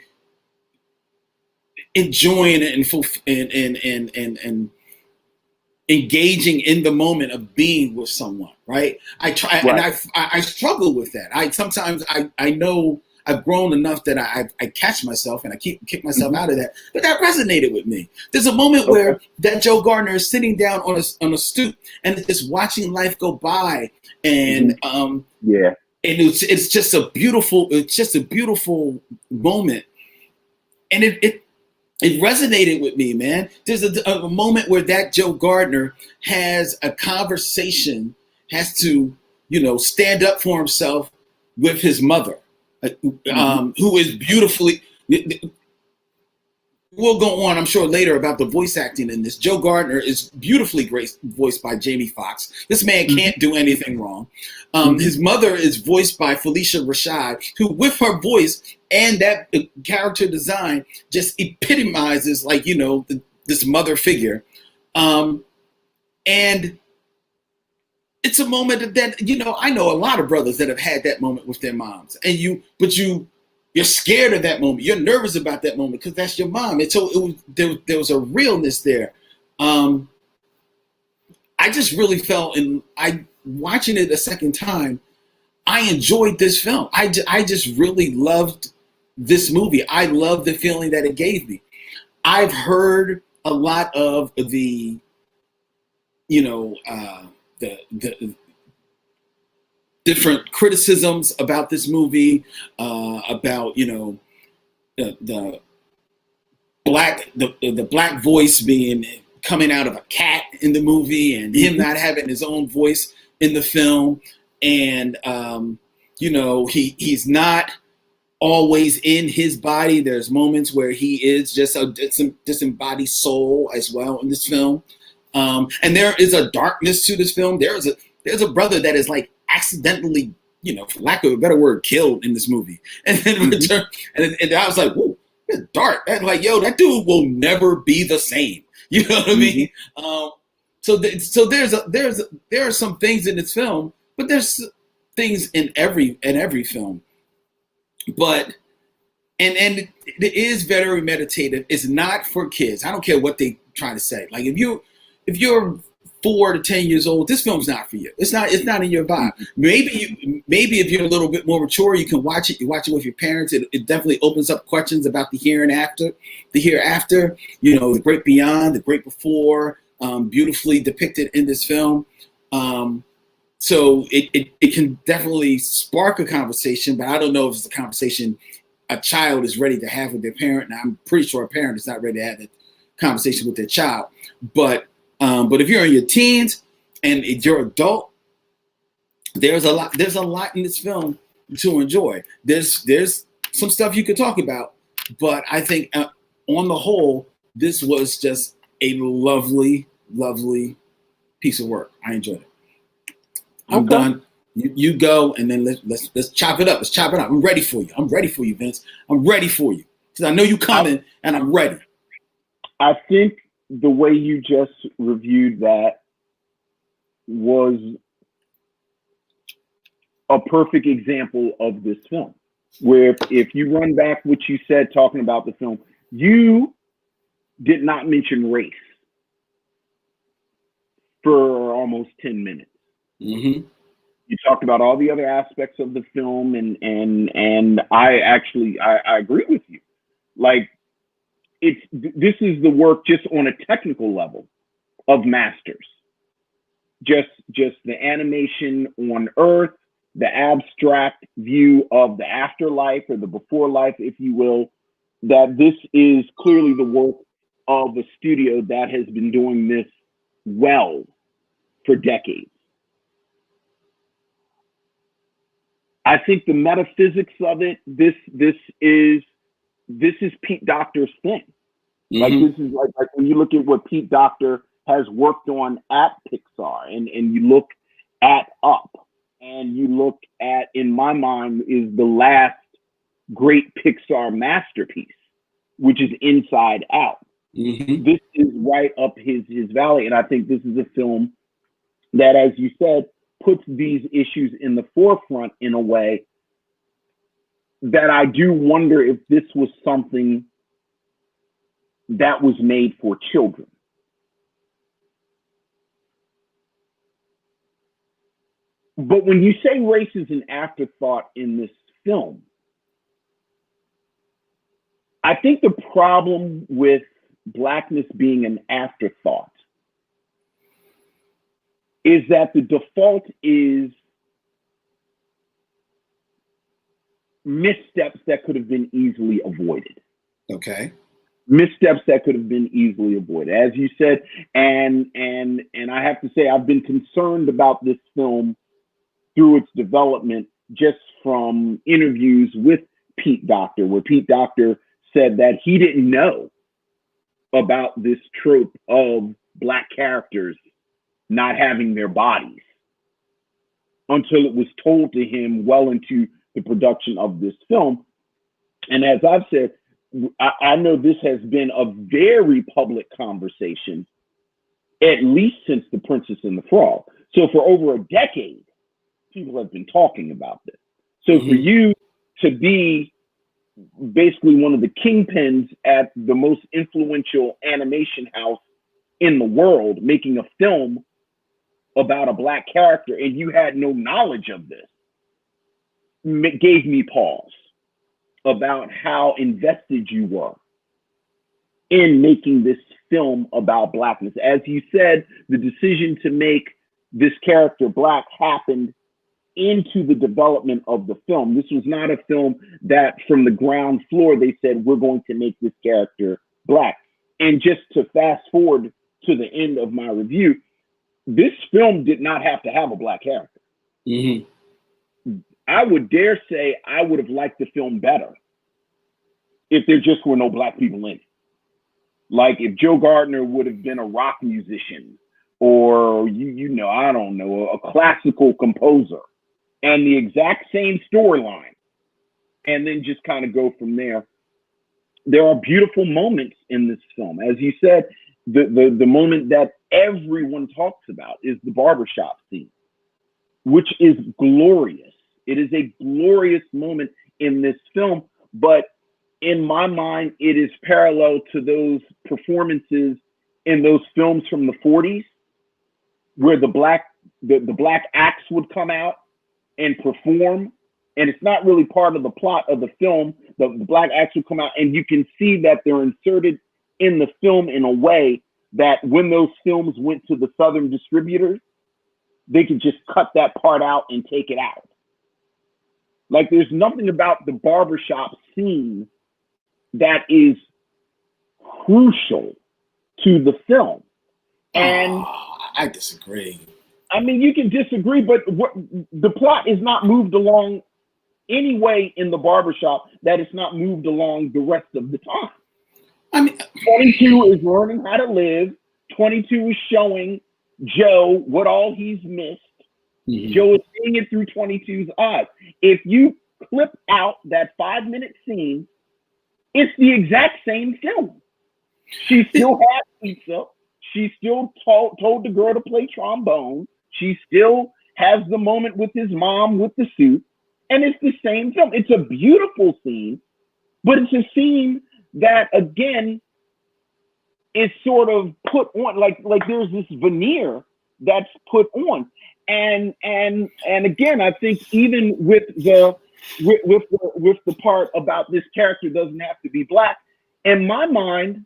enjoying it and engaging in the moment of being with someone, right? I try, and I struggle with that. I know I've grown enough that I catch myself and I kick myself out of that. But that resonated with me. There's a moment where that Joe Gardner is sitting down on a stoop and just watching life go by, and and it's just a beautiful moment, and it resonated with me, man. There's a moment where that Joe Gardner has a conversation, has to stand up for himself with his mother. Who is beautifully, we'll go on, I'm sure, later about the voice acting in this. Joe Gardner is beautifully voiced by Jamie Foxx. This man can't do anything wrong. His mother is voiced by Felicia Rashad, who with her voice and that character design just epitomizes this mother figure. And it's a moment that I know a lot of brothers that have had that moment with their moms, and you're scared of that moment. You're nervous about that moment because that's your mom. And so there was a realness there. I just really felt, and watching it a second time, I enjoyed this film. I just really loved this movie. I love the feeling that it gave me. I've heard a lot of the, the different criticisms about this movie, about the black voice being coming out of a cat in the movie, and him not having his own voice in the film, and he's not always in his body. There's moments where he is just a disembodied soul as well in this film, and there is a darkness to this film. There's a brother that is like accidentally, for lack of a better word, killed in this movie, and then return, and I was like, whoa, it's dark. And like, yo, that dude will never be the same. You know what I mean? So there are some things in this film, but there's things in every film. But and it is very meditative. It's not for kids. I don't care what they try to say. Like if you're 4 to 10 years old, this film's not for you. It's not in your vibe. Maybe if you're a little bit more mature, you can watch it. You watch it with your parents. It definitely opens up questions about the hereafter, the great beyond, the great before, beautifully depicted in this film. So it can definitely spark a conversation, but I don't know if it's a conversation a child is ready to have with their parent. And I'm pretty sure a parent is not ready to have that conversation with their child. But if you're in your teens and you're adult, there's a lot in this film to enjoy. There's some stuff you could talk about, but I think on the whole, this was just a lovely, lovely piece of work. I enjoyed it. I'm done. You go, and then let's chop it up. Let's chop it up. I'm ready for you. I'm ready for you, Vince. I'm ready for you because I know you coming, and I'm ready. I think the way you just reviewed that was a perfect example of this film, where if you run back what you said talking about the film, you did not mention race for almost 10 minutes. Mm-hmm. You talked about all the other aspects of the film, and I agree with you. Like, this is the work just on a technical level of masters. Just the animation on Earth, the abstract view of the afterlife or the before life, if you will. That this is clearly the work of a studio that has been doing this well for decades. I think the metaphysics of it, this is Pete Docter's thing. Mm-hmm. Like this is like when you look at what Pete Docter has worked on at Pixar, and you look at Up, and you look at, in my mind, is the last great Pixar masterpiece, which is Inside Out. Mm-hmm. This is right up his valley, and I think this is a film that, as you said, puts these issues in the forefront in a way that I do wonder if this was something that was made for children. But when you say race is an afterthought in this film, I think the problem with Blackness being an afterthought is that the default is missteps that could have been easily avoided. Okay. Missteps that could have been easily avoided, as you said, and I have to say I've been concerned about this film through its development, just from interviews with Pete Docter, where Pete Docter said that he didn't know about this trope of Black characters not having their bodies until it was told to him well into the production of this film. And as I've said, I know this has been a very public conversation, at least since The Princess and the Frog. So for over a decade, people have been talking about this. So mm-hmm. for you to be basically one of the kingpins at the most influential animation house in the world, making a film about a Black character, and you had no knowledge of this, gave me pause about how invested you were in making this film about blackness. As you said, the decision to make this character black happened into the development of the film. This was not a film that from the ground floor they said, we're going to make this character black. And just to fast forward to the end of my review, this film did not have to have a black character. Mm-hmm. I would dare say I would have liked the film better if there just were no black people in it. Like if Joe Gardner would have been a rock musician or, I don't know, a classical composer and the exact same storyline, and then just kind of go from there. There are beautiful moments in this film. As you said, the moment that everyone talks about is the barbershop scene, which is glorious. It is a glorious moment in this film, but in my mind, it is parallel to those performances in those films from the 40s where the black acts would come out and perform, and it's not really part of the plot of the film. The black acts would come out, and you can see that they're inserted in the film in a way that when those films went to the Southern distributors, they could just cut that part out and take it out. Like there's nothing about the barbershop scene that is crucial to the film. And I disagree. I mean, you can disagree, but the plot is not moved along any way in the barbershop that it's not moved along the rest of the time. I mean, 22 is learning how to live. 22 is showing Joe what all he's missed. Mm-hmm. Joe is seeing it through 22's eyes. If you clip out that 5-minute scene, it's the exact same film. She still has pizza. She still told the girl to play trombone. She still has the moment with his mom with the suit. And it's the same film. It's a beautiful scene, but it's a scene that, again, is sort of put on, like there's this veneer that's put on. And again, I think even with the part about this character doesn't have to be black, in my mind,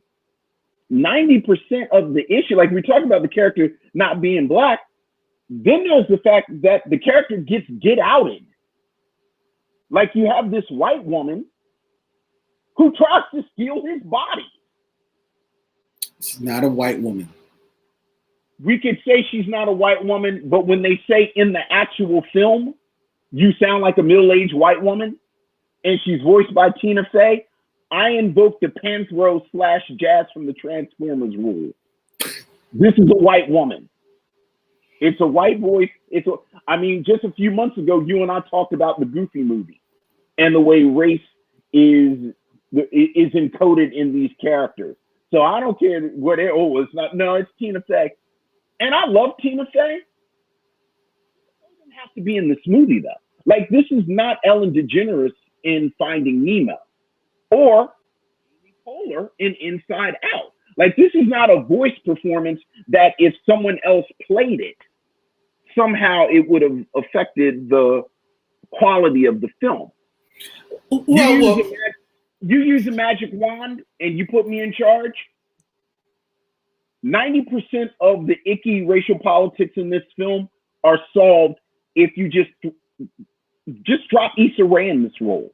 90% of the issue, like we talked about the character not being black, then there's the fact that the character gets outed. Like you have this white woman who tries to steal his body. She's not a white woman. We could say she's not a white woman, but when they say in the actual film, you sound like a middle-aged white woman, and she's voiced by Tina Fey, I invoke the Panthro/Jazz from the Transformers rule. This is a white woman. It's a white voice. Just a few months ago, you and I talked about the Goofy movie and the way race is encoded in these characters. So I don't care what it's Tina Fey. And I love Tina Fey. It doesn't have to be in this movie, though. Like, this is not Ellen DeGeneres in Finding Nemo or Amy Poehler in Inside Out. Like, this is not a voice performance that if someone else played it, somehow it would have affected the quality of the film. You use a magic wand and you put me in charge. 90% of the icky racial politics in this film are solved if you just drop Issa Rae in this role.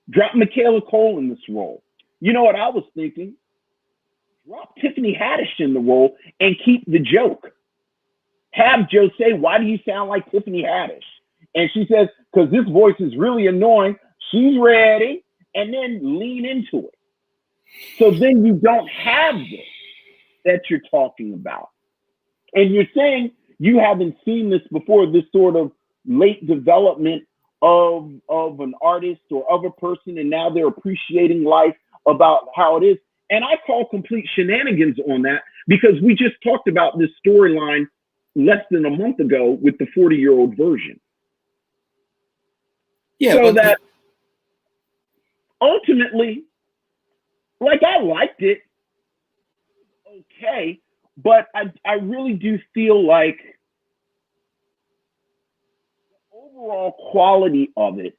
Drop Michaela Cole in this role. You know what I was thinking? Drop Tiffany Haddish in the role and keep the joke. Have Joe say, "Why do you sound like Tiffany Haddish?" And she says, "Because this voice is really annoying." She's ready. And then lean into it. So then you don't have this that you're talking about. And you're saying you haven't seen this before, this sort of late development of an artist or of a person, and now they're appreciating life about how it is. And I call complete shenanigans on that because we just talked about this storyline less than a month ago with the 40-year-old version. Yeah. So that ultimately, like, I liked it, okay, but I really do feel like the overall quality of it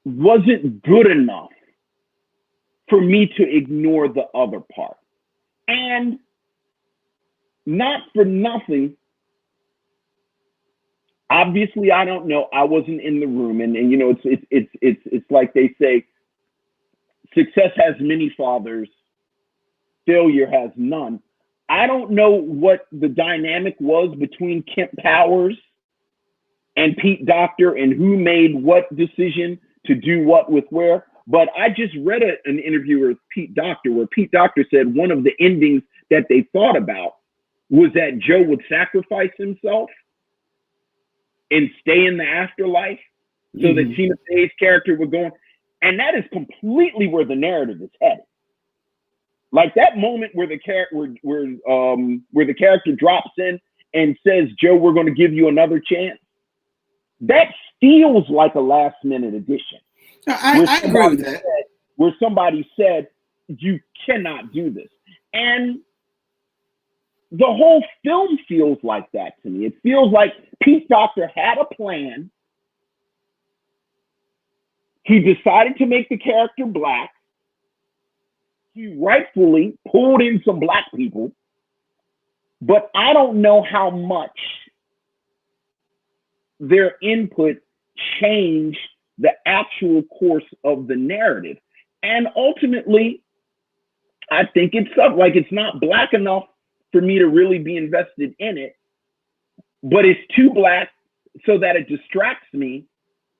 wasn't good enough for me to ignore the other part. And not for nothing, obviously I don't know, I wasn't in the room, and you know, it's like they say, success has many fathers, failure has none. I don't know what the dynamic was between Kemp Powers and Pete Docter and who made what decision to do what with where. But I just read an interview with Pete Docter where Pete Docter said one of the endings that they thought about was that Joe would sacrifice himself and stay in the afterlife so that Tina Fey's character would go on. And that is completely where the narrative is headed. Like that moment where the character drops in and says, "Joe, we're going to give you another chance." That feels like a last minute addition. I agree with that. Where somebody said, "You cannot do this," and the whole film feels like that to me. It feels like Pete Docter had a plan. He decided to make the character black. He rightfully pulled in some black people, but I don't know how much their input changed the actual course of the narrative. And ultimately, I think it's like it's not black enough for me to really be invested in it, but it's too black so that it distracts me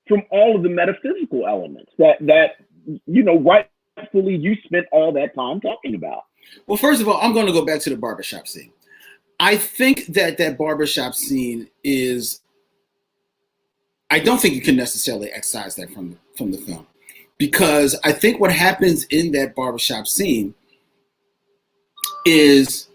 from all of the metaphysical elements that you know, rightfully you spent all that time talking about. Well, first of all, I'm going to go back to the barbershop scene. I think that barbershop scene is, I don't think you can necessarily excise that from the film, because I think what happens in that barbershop scene is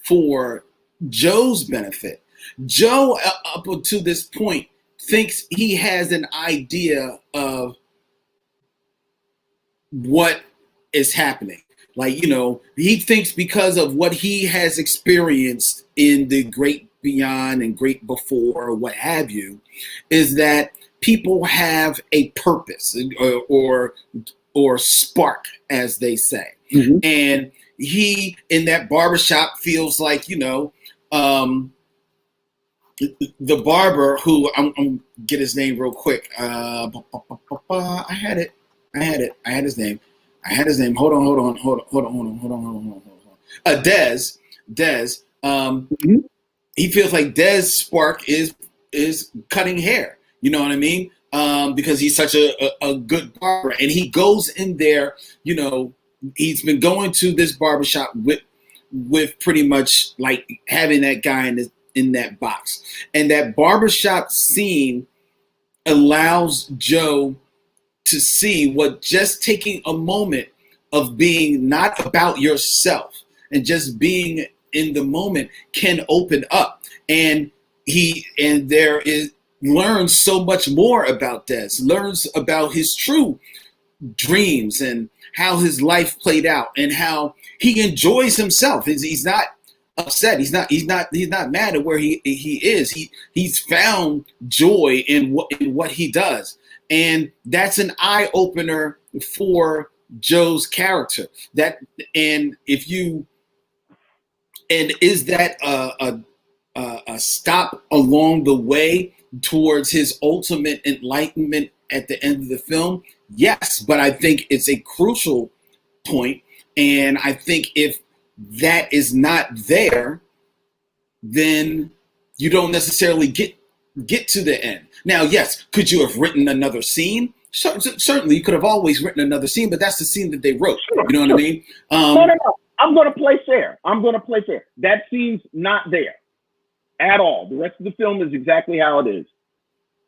for Joe's benefit. Joe, up to this point, thinks he has an idea of what is happening. Like, you know, he thinks because of what he has experienced in the great beyond and great before, or what have you, is that people have a purpose or spark, as they say. Mm-hmm. And he, in that barbershop, feels like, you know, the barber who, I'm get his name real quick. I had his name. Hold on. Dez. Mm-hmm. He feels like Dez's spark is cutting hair. You know what I mean? Because he's such a good barber, and he goes in there. You know, he's been going to this barbershop with pretty much like having that guy in that box, and that barbershop scene allows Joe to see what just taking a moment of being not about yourself and just being in the moment can open up. And learns so much more about Des, learns about his true dreams and how his life played out and how he enjoys himself. He's not upset. He's not mad at where he is. He's found joy in what he does. And that's an eye opener for Joe's character. Is that a stop along the way towards his ultimate enlightenment at the end of the film? Yes, but I think it's a crucial point. And I think if that is not there, then you don't necessarily get to the end. Now, yes, could you have written another scene? Certainly, you could have always written another scene, but that's the scene that they wrote. Sure, you know what I mean? No. I'm going to play fair. That scene's not there at all. The rest of the film is exactly how it is.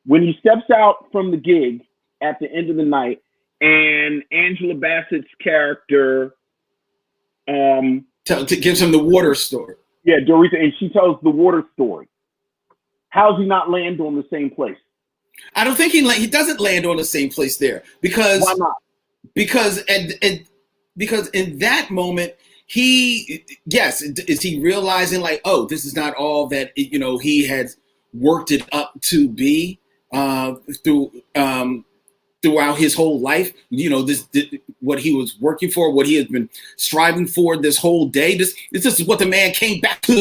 When he steps out from the gig at the end of the night, and Angela Bassett's character gives him the water story. Yeah, Dorita, and she tells the water story. How's he not land on the same place? I don't think he doesn't land on the same place there, because why not? Because in that moment is he realizing like, oh, this is not all that, you know, he had worked it up to be throughout his whole life. This what he was working for, what he has been striving for this whole day. This is what the man came back to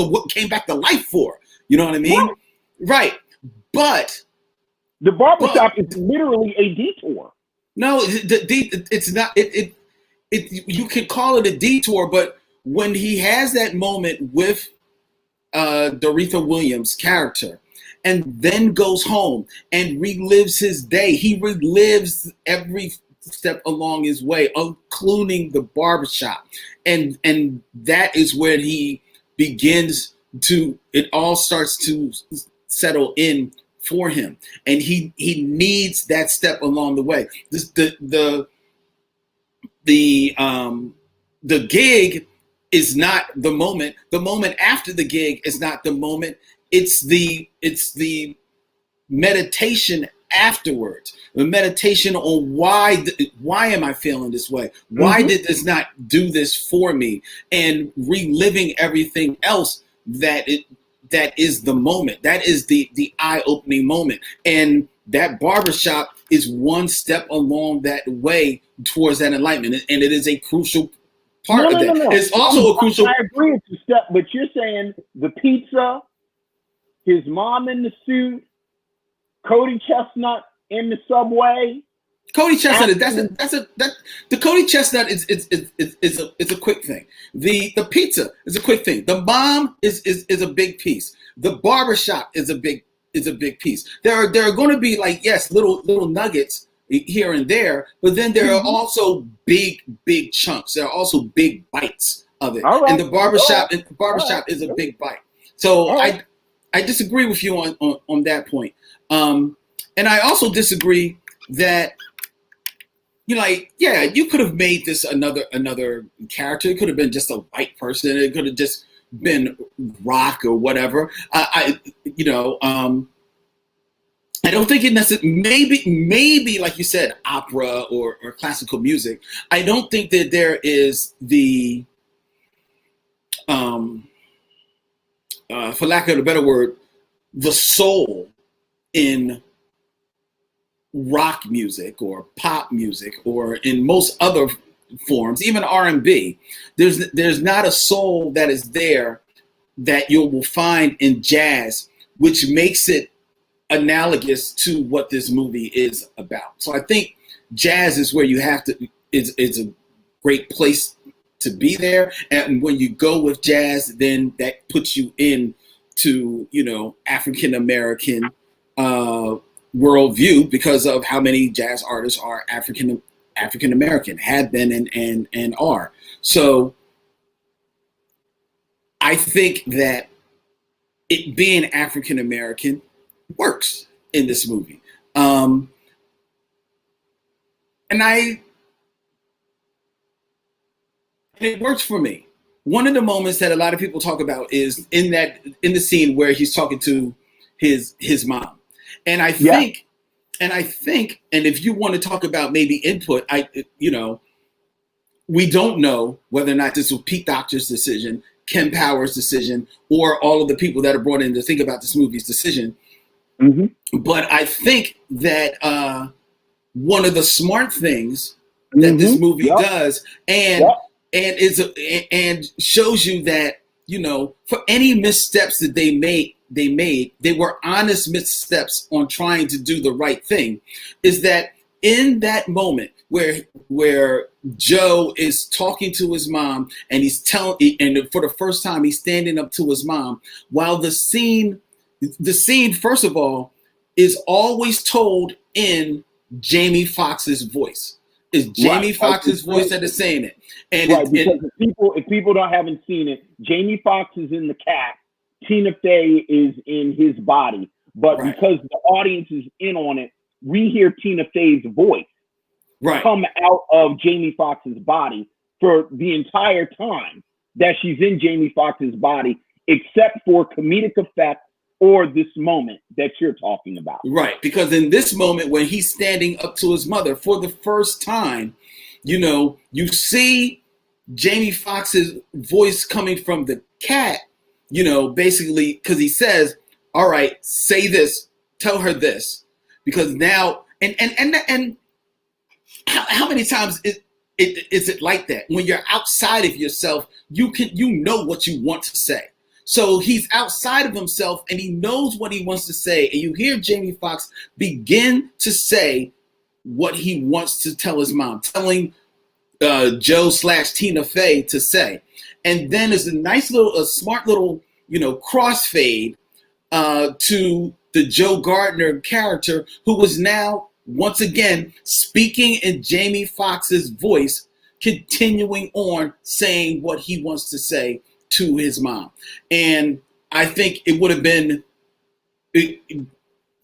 life for. You know what I mean? Right. But the barbershop is literally a detour. No, it's not. You can call it a detour, but when he has that moment with Doretha Williams' character, and then goes home and relives his day, he relives every step along his way, including the barbershop, and that is where he begins to. It all starts to settle in for him, and he needs that step along the way. The gig is not the moment. The moment after the gig is not the moment. It's the meditation afterwards. The meditation on why am I feeling this way? Why did this not do this for me? And reliving everything else that is the moment. That is the eye-opening moment. And that barbershop is one step along that way towards that enlightenment. And it is a crucial part of that. No. It's also a crucial... I agree with you, Step, but you're saying the pizza, his mom in the suit, Cody Chestnut in the subway. Cody Chestnut, the Cody Chestnut is a quick thing. The pizza is a quick thing. The mom is a big piece. The barbershop is a big piece. There are going to be little nuggets here and there, but then there are also big chunks. There are also big bites of it. Right. And the barbershop is a big bite. So right. I disagree with you on that point. And I also disagree that you could have made this another character. It could have been just a white person. It could have just been rock or whatever. I don't think it necessarily. Maybe like you said, opera or classical music. I don't think that there is the, for lack of a better word, the soul in rock music or pop music or in most other forms, even R&B. There's not a soul that is there that you will find in jazz, which makes it analogous to what this movie is about. So I think jazz is where you have to is a great place to be there. And when you go with jazz, then that puts you into African American worldview because of how many jazz artists are African American, have been and are. So I think that it being African American works in this movie. And it works for me. One of the moments that a lot of people talk about is in the scene where he's talking to his mom. And I think, and if you want to talk about maybe input, we don't know whether or not this was Pete Docter's decision, Ken Power's decision, or all of the people that are brought in to think about this movie's decision. Mm-hmm. But I think that one of the smart things that this movie does, and shows you that for any missteps that they made, they were honest missteps on trying to do the right thing, is that in that moment where Joe is talking to his mom and and for the first time he's standing up to his mom, while the scene first of all is always told in Jamie Foxx's voice. It's Jamie Foxx's voice that is saying it. And because if people haven't seen it, Jamie Foxx is in the cat, Tina Fey is in his body. But because the audience is in on it, we hear Tina Fey's voice come out of Jamie Foxx's body for the entire time that she's in Jamie Foxx's body, except for comedic effect or this moment that you're talking about. Right, because in this moment when he's standing up to his mother for the first time, you see Jamie Foxx's voice coming from the cat, basically because he says, all right, say this, tell her this, because now and how many times is it like that? When you're outside of yourself, you know what you want to say. So he's outside of himself and he knows what he wants to say. And you hear Jamie Foxx begin to say what he wants to tell his mom, telling Joe / Tina Fey to say. And then there's a smart little, crossfade to the Joe Gardner character, who was now once again speaking in Jamie Foxx's voice, continuing on saying what he wants to say to his mom. And I think it would have been,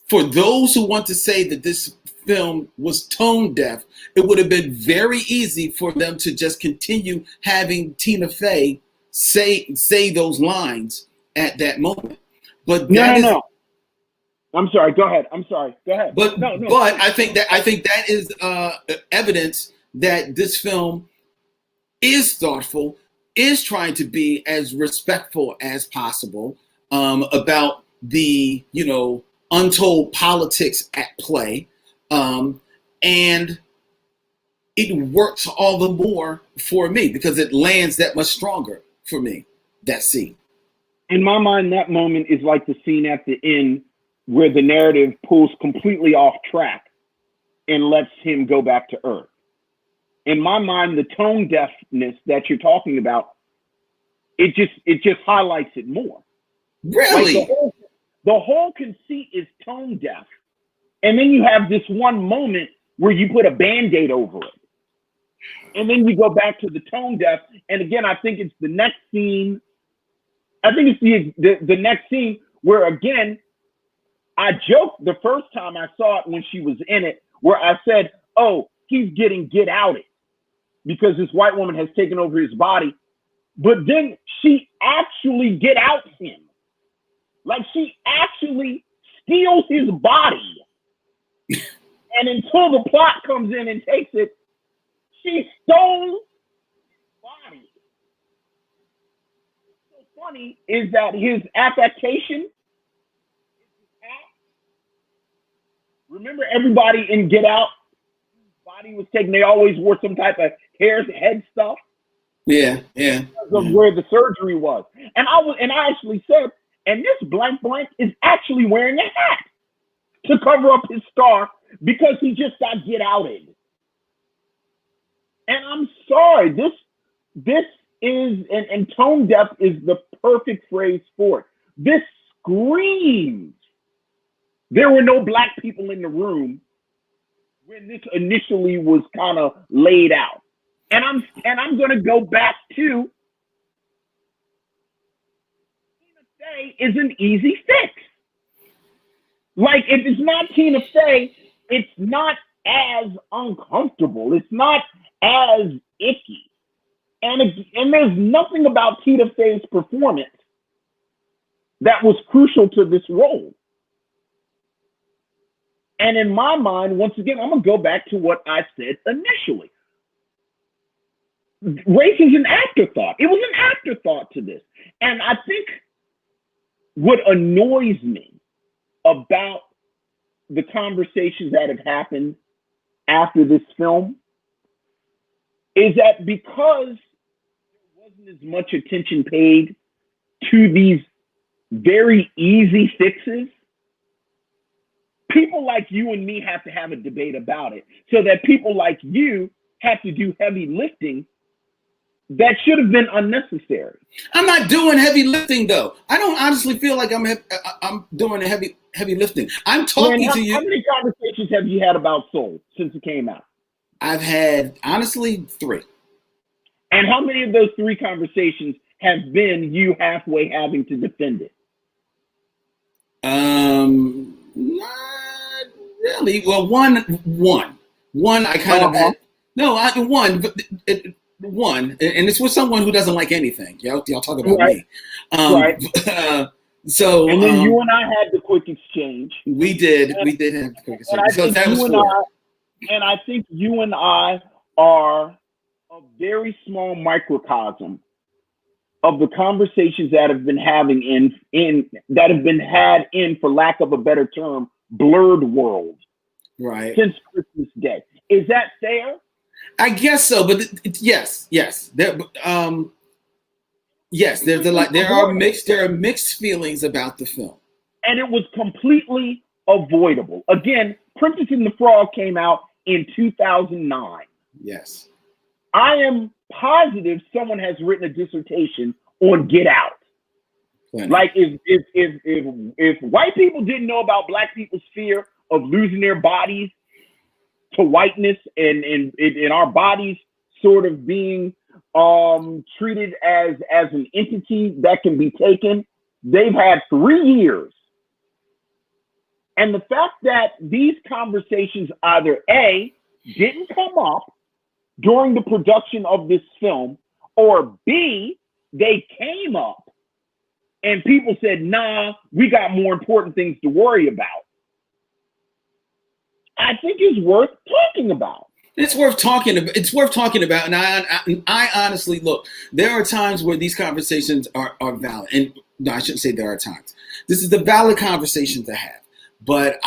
for those who want to say that this film was tone deaf, it would have been very easy for them to just continue having Tina Fey say those lines at that moment. But no. I'm sorry. Go ahead. I'm sorry. Go ahead. But I think that is evidence that this film is thoughtful, is trying to be as respectful as possible about the untold politics at play, and it works all the more for me because it lands that much stronger for me, that scene. In my mind, that moment is like the scene at the end where the narrative pulls completely off track and lets him go back to Earth. In my mind, the tone deafness that you're talking about, it just highlights it more. Really? Like the whole conceit is tone deaf. And then you have this one moment where you put a Band-Aid over it. And then you go back to the tone deaf. And again, I think it's the next scene. I think it's the next scene where, again, I joked the first time I saw it when she was in it, where I said, oh, he's getting get outed because this white woman has taken over his body. But then she actually get out him. Like she actually steals his body. And until the plot comes in and takes it, she stole his body. What's so funny is that his affectation, remember everybody in Get Out, whose body was taken, they always wore some type of head stuff. Yeah. Because of where the surgery was. And I actually said, and this blank is actually wearing a hat to cover up his scar because he just got get outed. And I'm sorry, this is, and tone deaf is the perfect phrase for it. This screams there were no black people in the room when this initially was kind of laid out. And I'm going to go back to Tina Fey is an easy fix. Like if it's not Tina Fey, it's not as uncomfortable. It's not as icky. And there's nothing about Tina Fey's performance that was crucial to this role. And in my mind, once again, I'm going to go back to what I said initially. Race is an afterthought. It was an afterthought to this. And I think what annoys me about the conversations that have happened after this film is that because there wasn't as much attention paid to these very easy fixes, people like you and me have to have a debate about it so that people like you have to do heavy lifting that should have been unnecessary. I'm not doing heavy lifting though. I don't honestly feel like I'm doing a heavy lifting. I'm talking to you. How many conversations have you had about Soul since it came out? I've had, honestly, 3. And how many of those 3 conversations have been you halfway having to defend it? Not really. Well, one I kind of had. No, one, and it's with someone who doesn't like anything. Y'all talk about me. Right. So, and then you and I had the quick exchange. We did have the quick exchange. So that was 4. And I think you and I are a very small microcosm of the conversations that have been having in, for lack of a better term, blurred world Right. since Christmas Day. Is that fair? I guess so, but yes. Yes, there's a lot. There are mixed feelings about the film. And it was completely avoidable. Again, Princess and the Frog came out in 2009. Yes. I am positive someone has written a dissertation on Get Out. Plenty. Like if white people didn't know about black people's fear of losing their bodies to whiteness and our bodies sort of being treated as an entity that can be taken, they've had 3 years. And the fact that these conversations either A, didn't come up during the production of this film, or B, they came up and people said, nah, we got more important things to worry about, I think is worth talking about. It's worth talking about. It's worth talking about. And I honestly, look, there are times where these conversations are valid. And no, I shouldn't say there are times. This is the valid conversation to have. But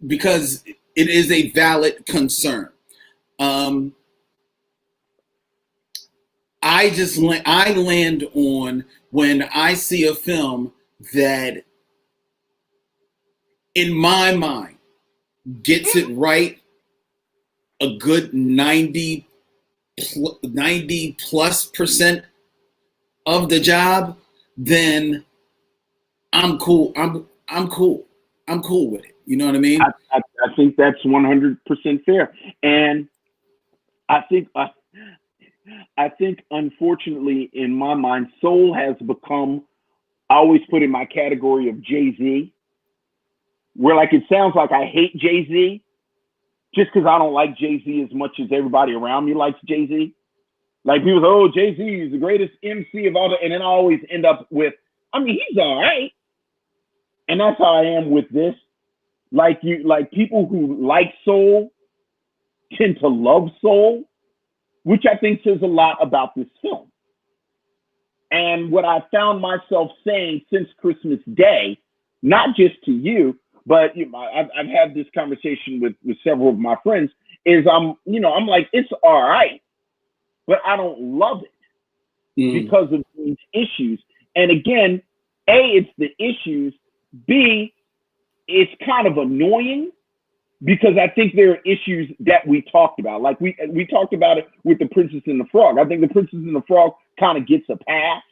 because it is a valid concern. I land on when I see a film that, in my mind, gets it right a good 90 plus percent of the job, then I'm cool. I'm cool. I'm cool with it. You know what I mean? I think that's 100% fair. And I think unfortunately, in my mind, soul has become, I always put in my category of Jay-Z, where like it sounds like I hate Jay-Z just because I don't like Jay-Z as much as everybody around me likes Jay-Z. Like people say, oh, Jay-Z is the greatest MC of all the, and then I always end up with, I mean, he's all right. And that's how I am with this. Like people who like soul tend to love soul, which I think says a lot about this film. And what I found myself saying since Christmas Day, not just to you, but I've had this conversation with several of my friends, is I'm like, it's all right, but I don't love it because of these issues. And again, A, it's the issues. B, it's kind of annoying because I think there are issues that we talked about. Like we talked about it with The Princess and the Frog. I think The Princess and the Frog kind of gets a pass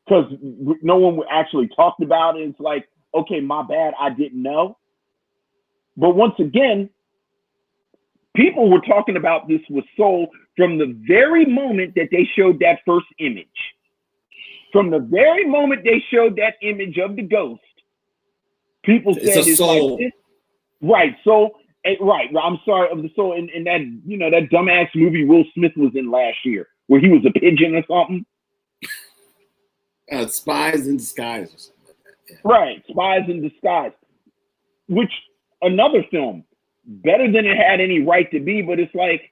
because no one actually talked about it. It's like, okay, my bad, I didn't know. But once again, people were talking about this with soul from the very moment that they showed that first image. From the very moment they showed that image of the ghost, people said it's a soul. Like this. Right, soul. Right, I'm sorry, of the soul. In that, that dumbass movie Will Smith was in last year, where he was a pigeon or something. Spies in Disguise or something like that. Yeah. Right, Spies in Disguise. Which, another film, better than it had any right to be, but it's like,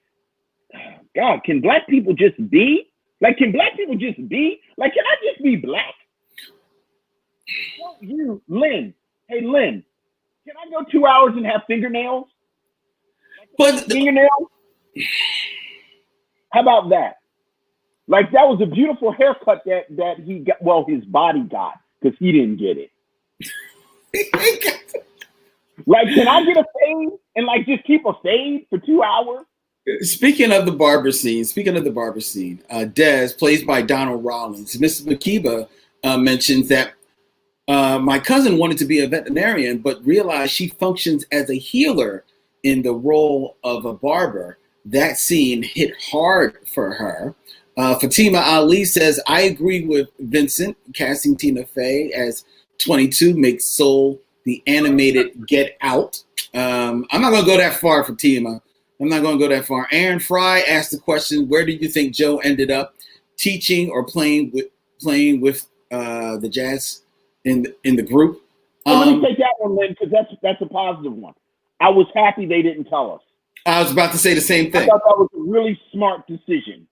God, can black people just be? Like, can black people just be? Like, can I just be black? Well, you, Lynn. Hey, Lynn, can I go 2 hours and have fingernails? But fingernails? How about that? Like, that was a beautiful haircut that he got, well, his body got, because he didn't get it. Like, can I get a fade and like just keep a fade for 2 hours? Speaking of the barber scene, Dez, played by Donald Rollins, Mrs. Makeba mentions that my cousin wanted to be a veterinarian, but realized she functions as a healer in the role of a barber. That scene hit hard for her. Fatima Ali says, I agree with Vincent. Casting Tina Fey as 22 makes Soul the animated Get Out. I'm not going to go that far, Fatima. I'm not going to go that far. Aaron Fry asked the question, where did you think Joe ended up, teaching or playing with the jazz in the group? Let me take that one, Lynn, because that's a positive one. I was happy they didn't tell us. I was about to say the same thing. I thought that was a really smart decision.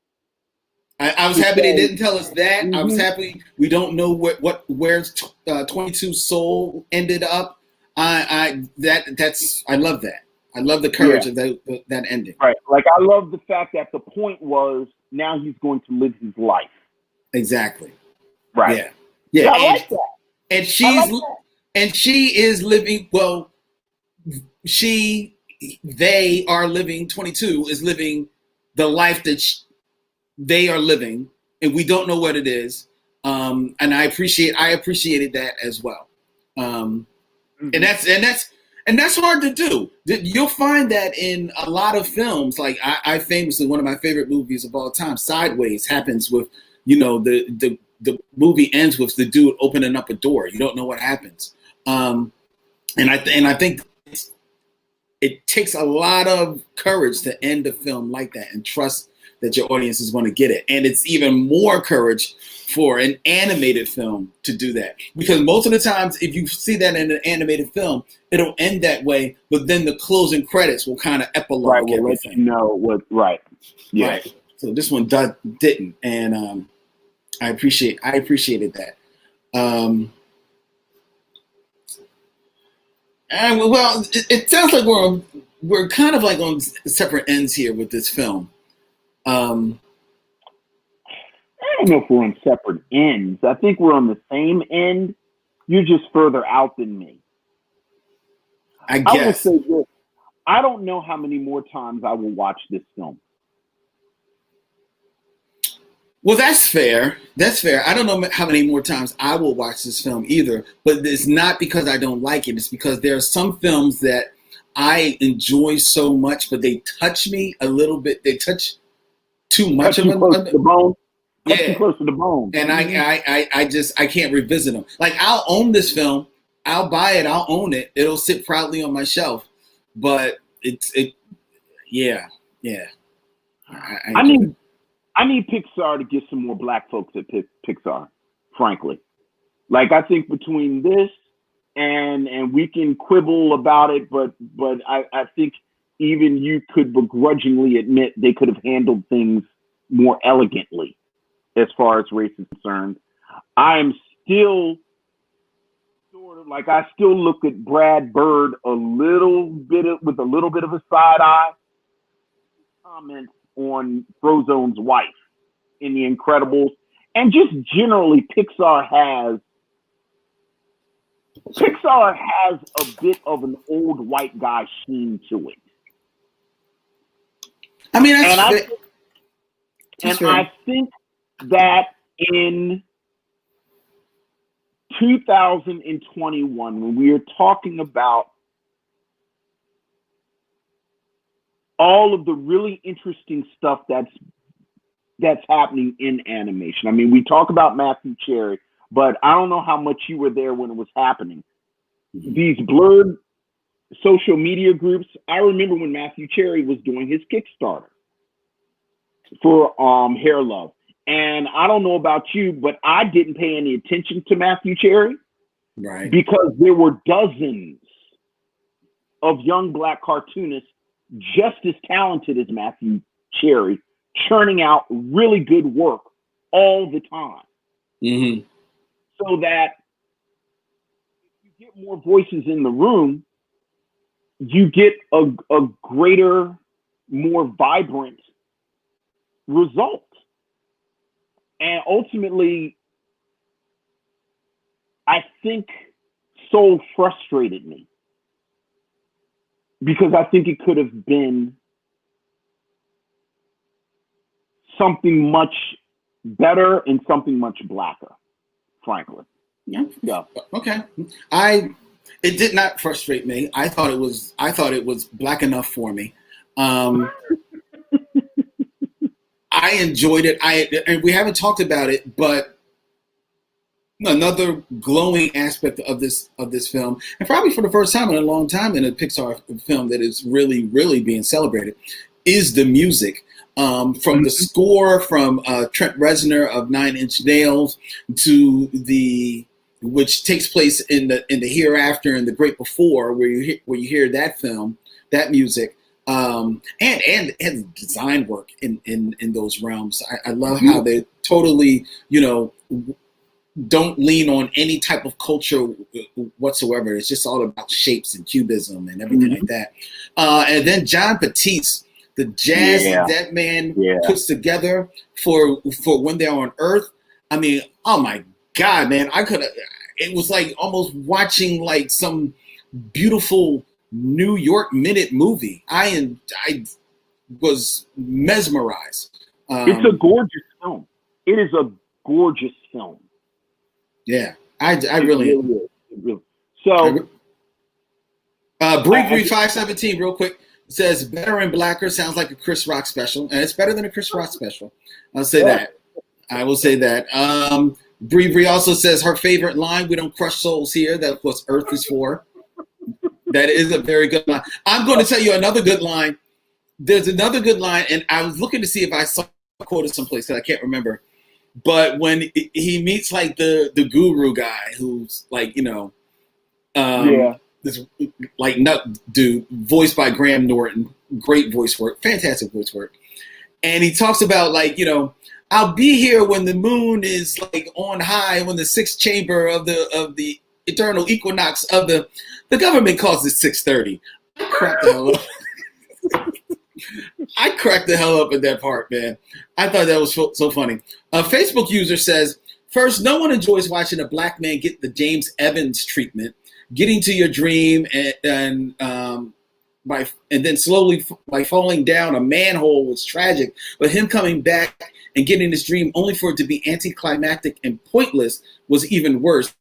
I was happy they didn't tell us that. Mm-hmm. I was happy we don't know where 22 Soul ended up. I love that. I love the courage of that ending. Right. Like, I love the fact that the point was now he's going to live his life. Exactly. Right. Yeah. I like that. And she is living. Well, they are living. 22 is living the life that they are living, and we don't know what it is. And I appreciated that as well. And that's hard to do. You'll find that in a lot of films. Like I famously, one of my favorite movies of all time, Sideways, happens with, the movie ends with the dude opening up a door. You don't know what happens. And I think it takes a lot of courage to end a film like that and trust that your audience is going to get it. And it's even more courage for an animated film to do that. Because most of the times, if you see that in an animated film, it'll end that way, but then the closing credits will kind of epilogue everything. Let you know what, right. Yeah. Right. So this one didn't. And I appreciated that. And well, it sounds like we're kind of like on separate ends here with this film. I don't know if we're on separate ends. I think we're on the same end. You're just further out than me. I guess. I will say this. I don't know how many more times I will watch this film. Well, that's fair. That's fair. I don't know how many more times I will watch this film either, but it's not because I don't like it. It's because there are some films that I enjoy so much, but they touch me a little bit. They touch too much of close to the bone. Yeah, too close to the bone. And I can't revisit them. Like, I'll own this film. I'll buy it. I'll own it. It'll sit proudly on my shelf. But yeah. I need Pixar to get some more black folks at Pixar, frankly. Like, I think between this and we can quibble about it, but I think even you could begrudgingly admit they could have handled things more elegantly as far as race is concerned. I am still sort of like, I still look at Brad Bird with a little bit of a side eye. Comments on Frozone's wife in The Incredibles, and just generally Pixar has a bit of an old white guy sheen to it. I mean, I think that in 2021, when we are talking about all of the really interesting stuff that's happening in animation. I mean, we talk about Matthew Cherry, but I don't know how much you were there when it was happening. Mm-hmm. These blurred social media groups. I remember when Matthew Cherry was doing his Kickstarter for Hair Love. And I don't know about you, but I didn't pay any attention to Matthew Cherry. Right. Because there were dozens of young black cartoonists just as talented as Matthew Cherry, churning out really good work all the time. Mm-hmm. So that if you get more voices in the room, you get a greater, more vibrant result. And ultimately, I think Soul frustrated me, because I think it could have been something much better and something much blacker, frankly. Yeah. Okay. It did not frustrate me. I thought it was black enough for me. I enjoyed it. And we haven't talked about it, but another glowing aspect of this film, and probably for the first time in a long time in a Pixar film that is really, really being celebrated, is the music. From the score from Trent Reznor of Nine Inch Nails to which takes place in the Hereafter and the Great Before, where you hear that music. and design work in those realms. I love how they totally, don't lean on any type of culture whatsoever. It's just all about shapes and cubism and everything like that. And then John Batiste, the jazz that man puts together for when they're on Earth. I mean, oh my God, man! It was like almost watching like some beautiful New York Minute movie. I was mesmerized. It's a gorgeous film. It is a gorgeous film. Yeah, I really am. Really. So, Bree 517, real quick, says Better and Blacker sounds like a Chris Rock special, and it's better than a Chris Rock special. I'll say that. I will say that. Bree also says her favorite line: "We don't crush souls here. That's what Earth is for." That is a very good line. I'm going to tell you another good line. There's another good line, and I was looking to see if I saw it quoted someplace because I can't remember. But when he meets like the guru guy who's like, this like nut dude, voiced by Graham Norton, great voice work, fantastic voice work. And he talks about like, I'll be here when the moon is like on high, when the sixth chamber of the eternal equinox of the government calls it 6:30. I cracked the hell up at that part, man. I thought that was so funny. A Facebook user says, first, no one enjoys watching a black man get the James Evans treatment. Getting to your dream and then slowly by falling down a manhole was tragic, but him coming back and getting his dream only for it to be anticlimactic and pointless was even worse.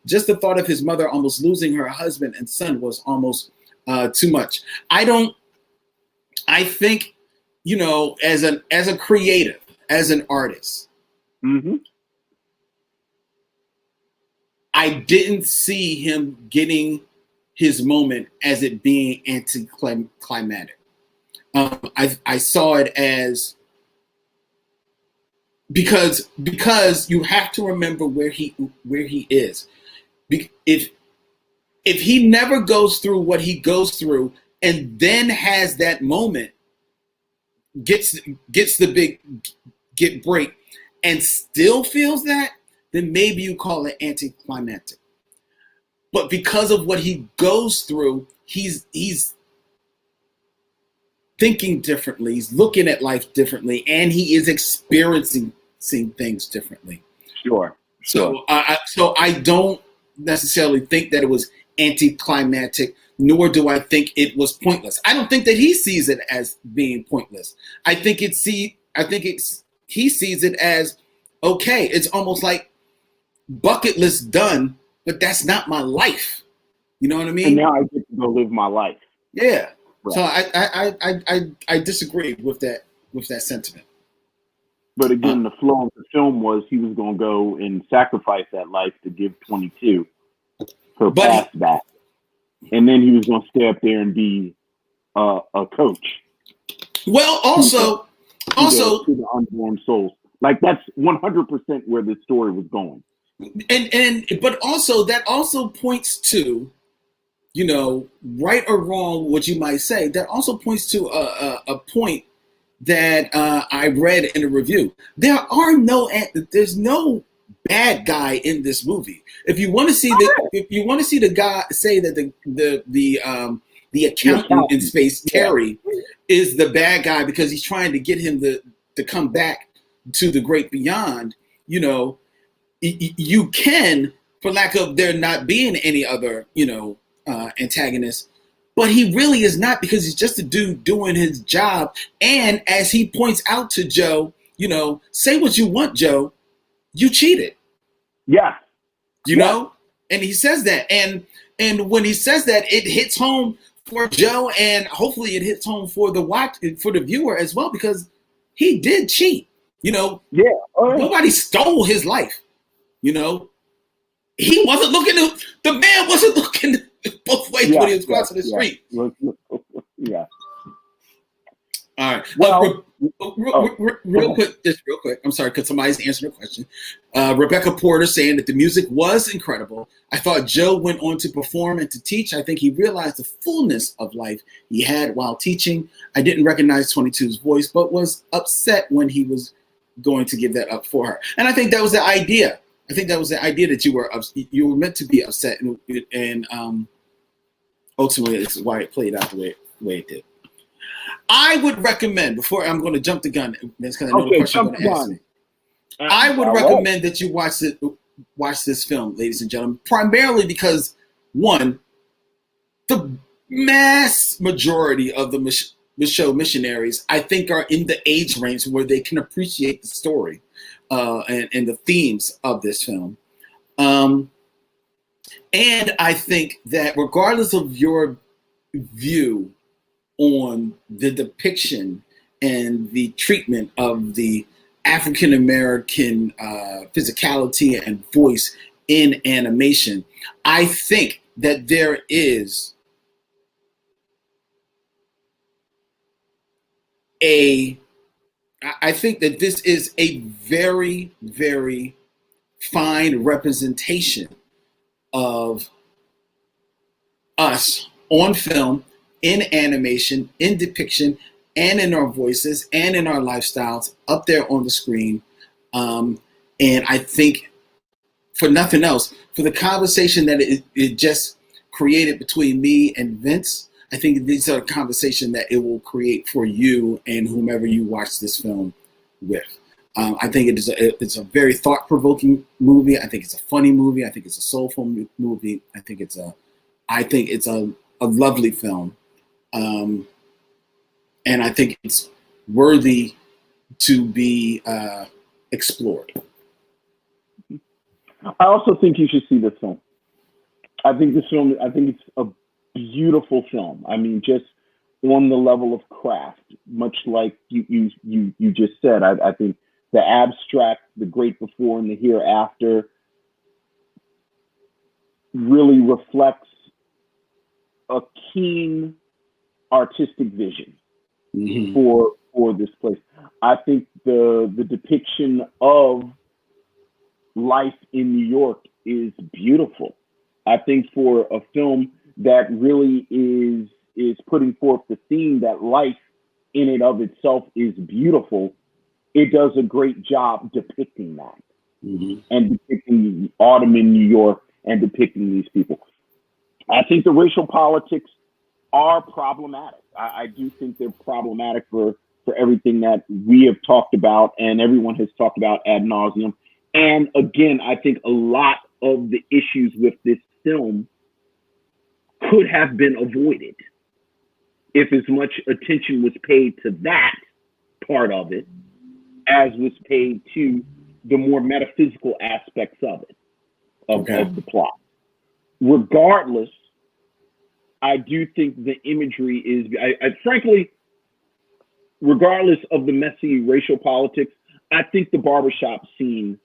Just the thought of his mother almost losing her husband and son was almost too much. I think, as a creative, as an artist, I didn't see him getting his moment as it being anticlimactic. I saw it as because you have to remember where he is. If he never goes through what he goes through and then has that moment, gets the big break, and still feels that, then maybe you call it anticlimactic. But because of what he goes through, he's thinking differently, he's looking at life differently, and he is experiencing things differently. Sure. So I don't necessarily think that it was anticlimactic, nor do I think it was pointless. I don't think that he sees it as being pointless. I think he sees it as okay. It's almost like bucket list done, but that's not my life. You know what I mean? And now I get to go live my life. Yeah. Right. So I disagree with that sentiment. But again, the flow of the film was he was going to go and sacrifice that life to give 22 her pass back. And then he was going to stay up there and be a coach. Well, also to the unborn souls. Like that's 100% where the story was going. But also that also points to, right or wrong, what you might say, that also points to a point that I read in a review. There's no bad guy in this movie. If you want to see the guy say that the accountant in space, Terry, is the bad guy because he's trying to get him to come back to the great beyond, you can, for lack of there not being any other, antagonist, but he really is not, because he's just a dude doing his job. And as he points out to Joe, say what you want, Joe, you cheated. Yeah. You know? And he says that. And when he says that, it hits home for Joe, and hopefully it hits home for the viewer as well, because he did cheat. Nobody stole his life. He wasn't the man wasn't looking both ways when he was crossing the street. Yeah. All right. Well, Real quick. I'm sorry, because somebody's answering a question. Rebecca Porter saying that the music was incredible. I thought Joe went on to perform and to teach. I think he realized the fullness of life he had while teaching. I didn't recognize 22's voice, but was upset when he was going to give that up for her. And I think that was the idea. I think that was the idea that you were meant to be upset, and ultimately, it's why it played out the way it did. I would recommend, before I'm going to jump the gun, because I know the question you're going to ask me. I would recommend that you watch this film, ladies and gentlemen, primarily because, one, the mass majority of the Micheaux missionaries, I think, are in the age range where they can appreciate the story and the themes of this film. And I think that regardless of your view on the depiction and the treatment of the African American physicality and voice in animation, I think that there is I think that this is a very, very fine representation of us on film, in animation, in depiction, and in our voices, and in our lifestyles up there on the screen. And I think, for nothing else, for the conversation that it just created between me and Vince, I think these are a conversation that it will create for you and whomever you watch this film with. I think it's a very thought-provoking movie. I think it's a funny movie. I think it's a soulful movie. I think it's a lovely film. And I think it's worthy to be explored. I also think you should see this film. I think it's a beautiful film. I mean, just on the level of craft, much like you just said. I think the abstract, the great before and the hereafter, really reflects a keen artistic vision for this place. I think the depiction of life in New York is beautiful. I think for a film that really is putting forth the theme that life in and of itself is beautiful, it does a great job depicting that and depicting autumn in New York and depicting these people. I think the racial politics are problematic. I do think they're problematic for everything that we have talked about and everyone has talked about ad nauseum. And again, I think a lot of the issues with this film could have been avoided if as much attention was paid to that part of it as was paid to the more metaphysical aspects of it, of the plot. Regardless, I do think the imagery is, frankly, regardless of the messy racial politics, I think the barbershop scene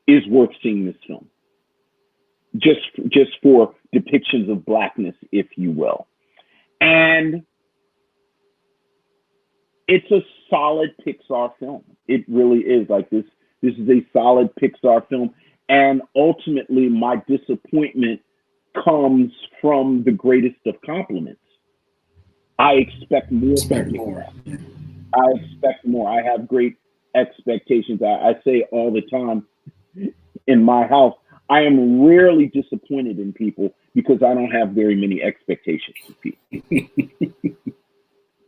is worth seeing this film. Just for depictions of blackness, if you will. And it's a solid Pixar film. It really is. Like this is a solid Pixar film. And ultimately, my disappointment comes from the greatest of compliments. I expect more. I expect more. I have great expectations. I say all the time in my house, I am rarely disappointed in people because I don't have very many expectations of people.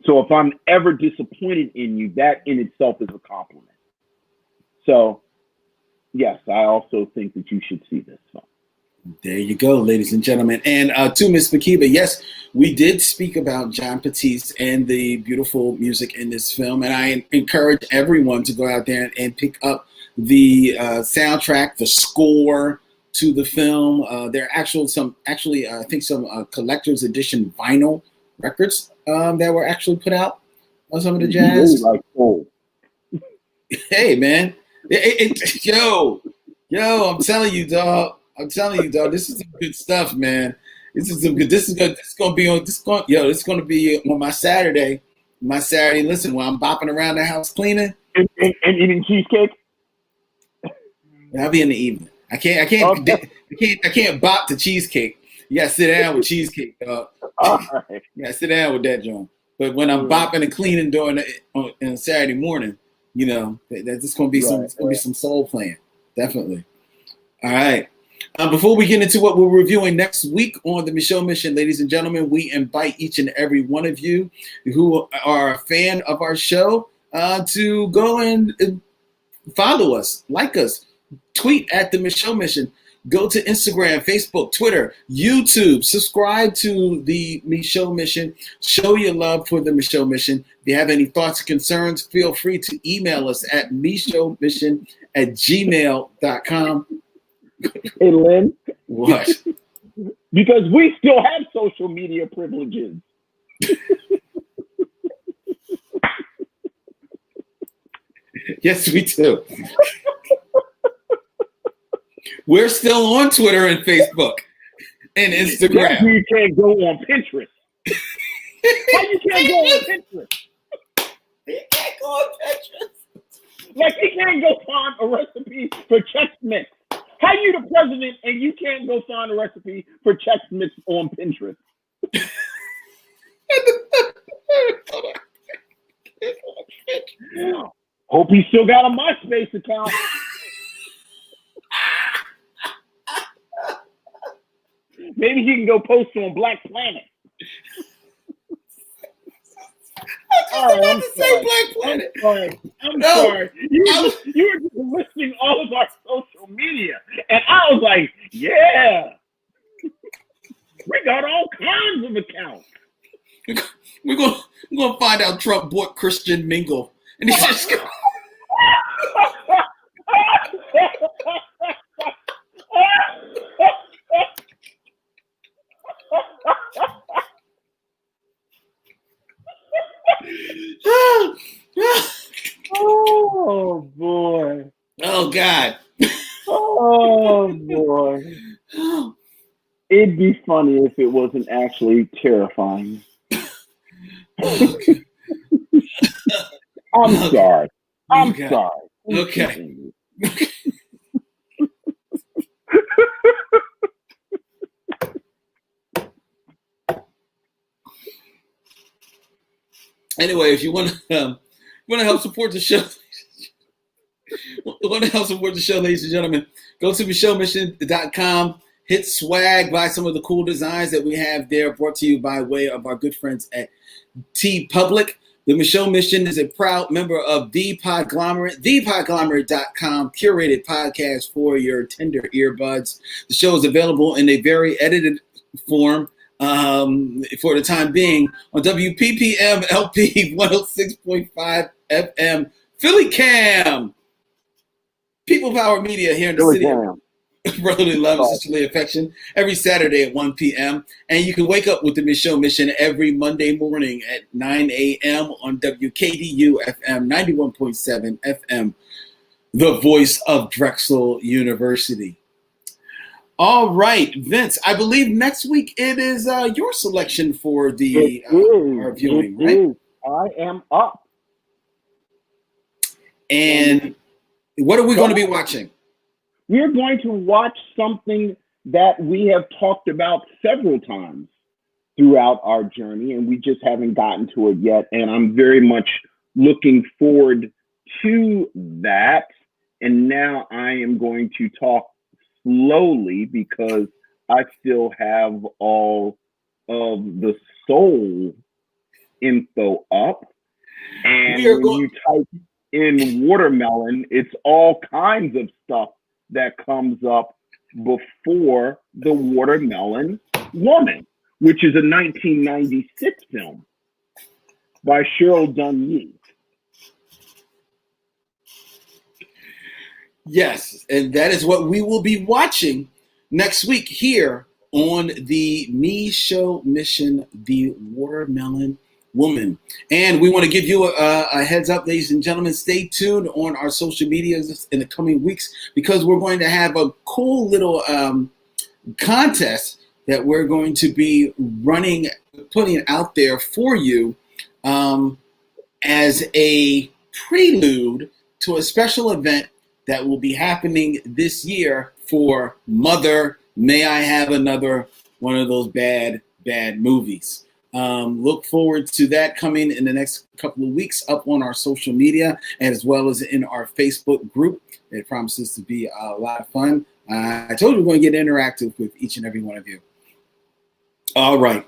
So if I'm ever disappointed in you, that in itself is a compliment. So yes, I also think that you should see this film. There you go, ladies and gentlemen. And to Ms. Makiba, yes, we did speak about Jon Batiste and the beautiful music in this film. And I encourage everyone to go out there and pick up the soundtrack, the score to the film. There are some collector's edition vinyl records that were actually put out on some of the jazz. Hey, man. Yo, I'm telling you, dog. This is some good stuff, man. This is some good. This is gonna be on my Saturday. my Saturday. Listen, when I'm bopping around the house cleaning and eating cheesecake. I'll be in the evening. I can't bop the cheesecake. You gotta sit down with cheesecake. All right. You gotta sit down with that, John. But when I'm bopping and cleaning during on Saturday morning, that's just gonna be some soul playing, definitely. All right. Before we get into what we're reviewing next week on the Micheaux Mission, ladies and gentlemen, we invite each and every one of you who are a fan of our show to go and follow us, like us, tweet at the Micheaux Mission. Go to Instagram, Facebook, Twitter, YouTube. Subscribe to the Micheaux Mission. Show your love for the Micheaux Mission. If you have any thoughts or concerns, feel free to email us at micheauxmission@gmail.com. Hey, Lynn. What? Because we still have social media privileges. Yes, we do. We're still on Twitter and Facebook and Instagram. You can't go on Pinterest. Why you can't go on Pinterest? You can't go on Pinterest. Like he can't go find a recipe for Chex Mix. How you the president and you can't go find a recipe for Chex Mix on Pinterest? Hope he still got a MySpace account. Maybe he can go post on Black Planet. I'm sorry. Black Planet. I'm sorry. You were just listing all of our social media, and I was like, yeah, we got all kinds of accounts. We're gonna find out Trump bought Christian Mingle, and he's just going. Oh boy. Oh God. Oh boy. It'd be funny if it wasn't actually terrifying. I'm sorry. I'm sorry. Okay. Anyway, if you want to help support the show, ladies and gentlemen, go to micheauxmission.com, hit swag, buy some of the cool designs that we have there, brought to you by way of our good friends at T Public. The Micheaux Mission is a proud member of The Podglomerate, thepodglomerate.com, curated podcast for your tender earbuds. The show is available in a very edited form for the time being on WPPM LP 106.5 FM Philly Cam. People Power Media here in the city of brotherly love and sisterly affection every Saturday at 1 p.m. And you can wake up with the Micheaux Mission every Monday morning at 9 a.m. on WKDU FM 91.7 FM, the voice of Drexel University. All right, Vince, I believe next week it is your selection for the our viewing, right? I am up. And what are we going to be watching? We're going to watch something that we have talked about several times throughout our journey, and we just haven't gotten to it yet. And I'm very much looking forward to that. And now I am going to talk slowly because I still have all of the soul info up. And when you type in watermelon, it's all kinds of stuff that comes up before The Watermelon Woman, which is a 1996 film by Cheryl Dunye. Yes, and that is what we will be watching next week here on the Micheaux Mission, The Watermelon Woman. And we want to give you a heads up, ladies and gentlemen. Stay tuned on our social medias in the coming weeks because we're going to have a cool little contest that we're going to be running, putting out there for you as a prelude to a special event that will be happening this year for Mother, May I Have Another one of those bad movies. Look forward to that coming in the next couple of weeks up on our social media as well as in our Facebook group. It promises to be a lot of fun. I told you we're going to get interactive with each and every one of you. All right.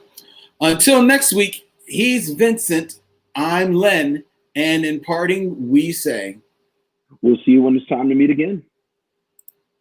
Until next week, he's Vincent, I'm Len, and in parting, we say, we'll see you when it's time to meet again.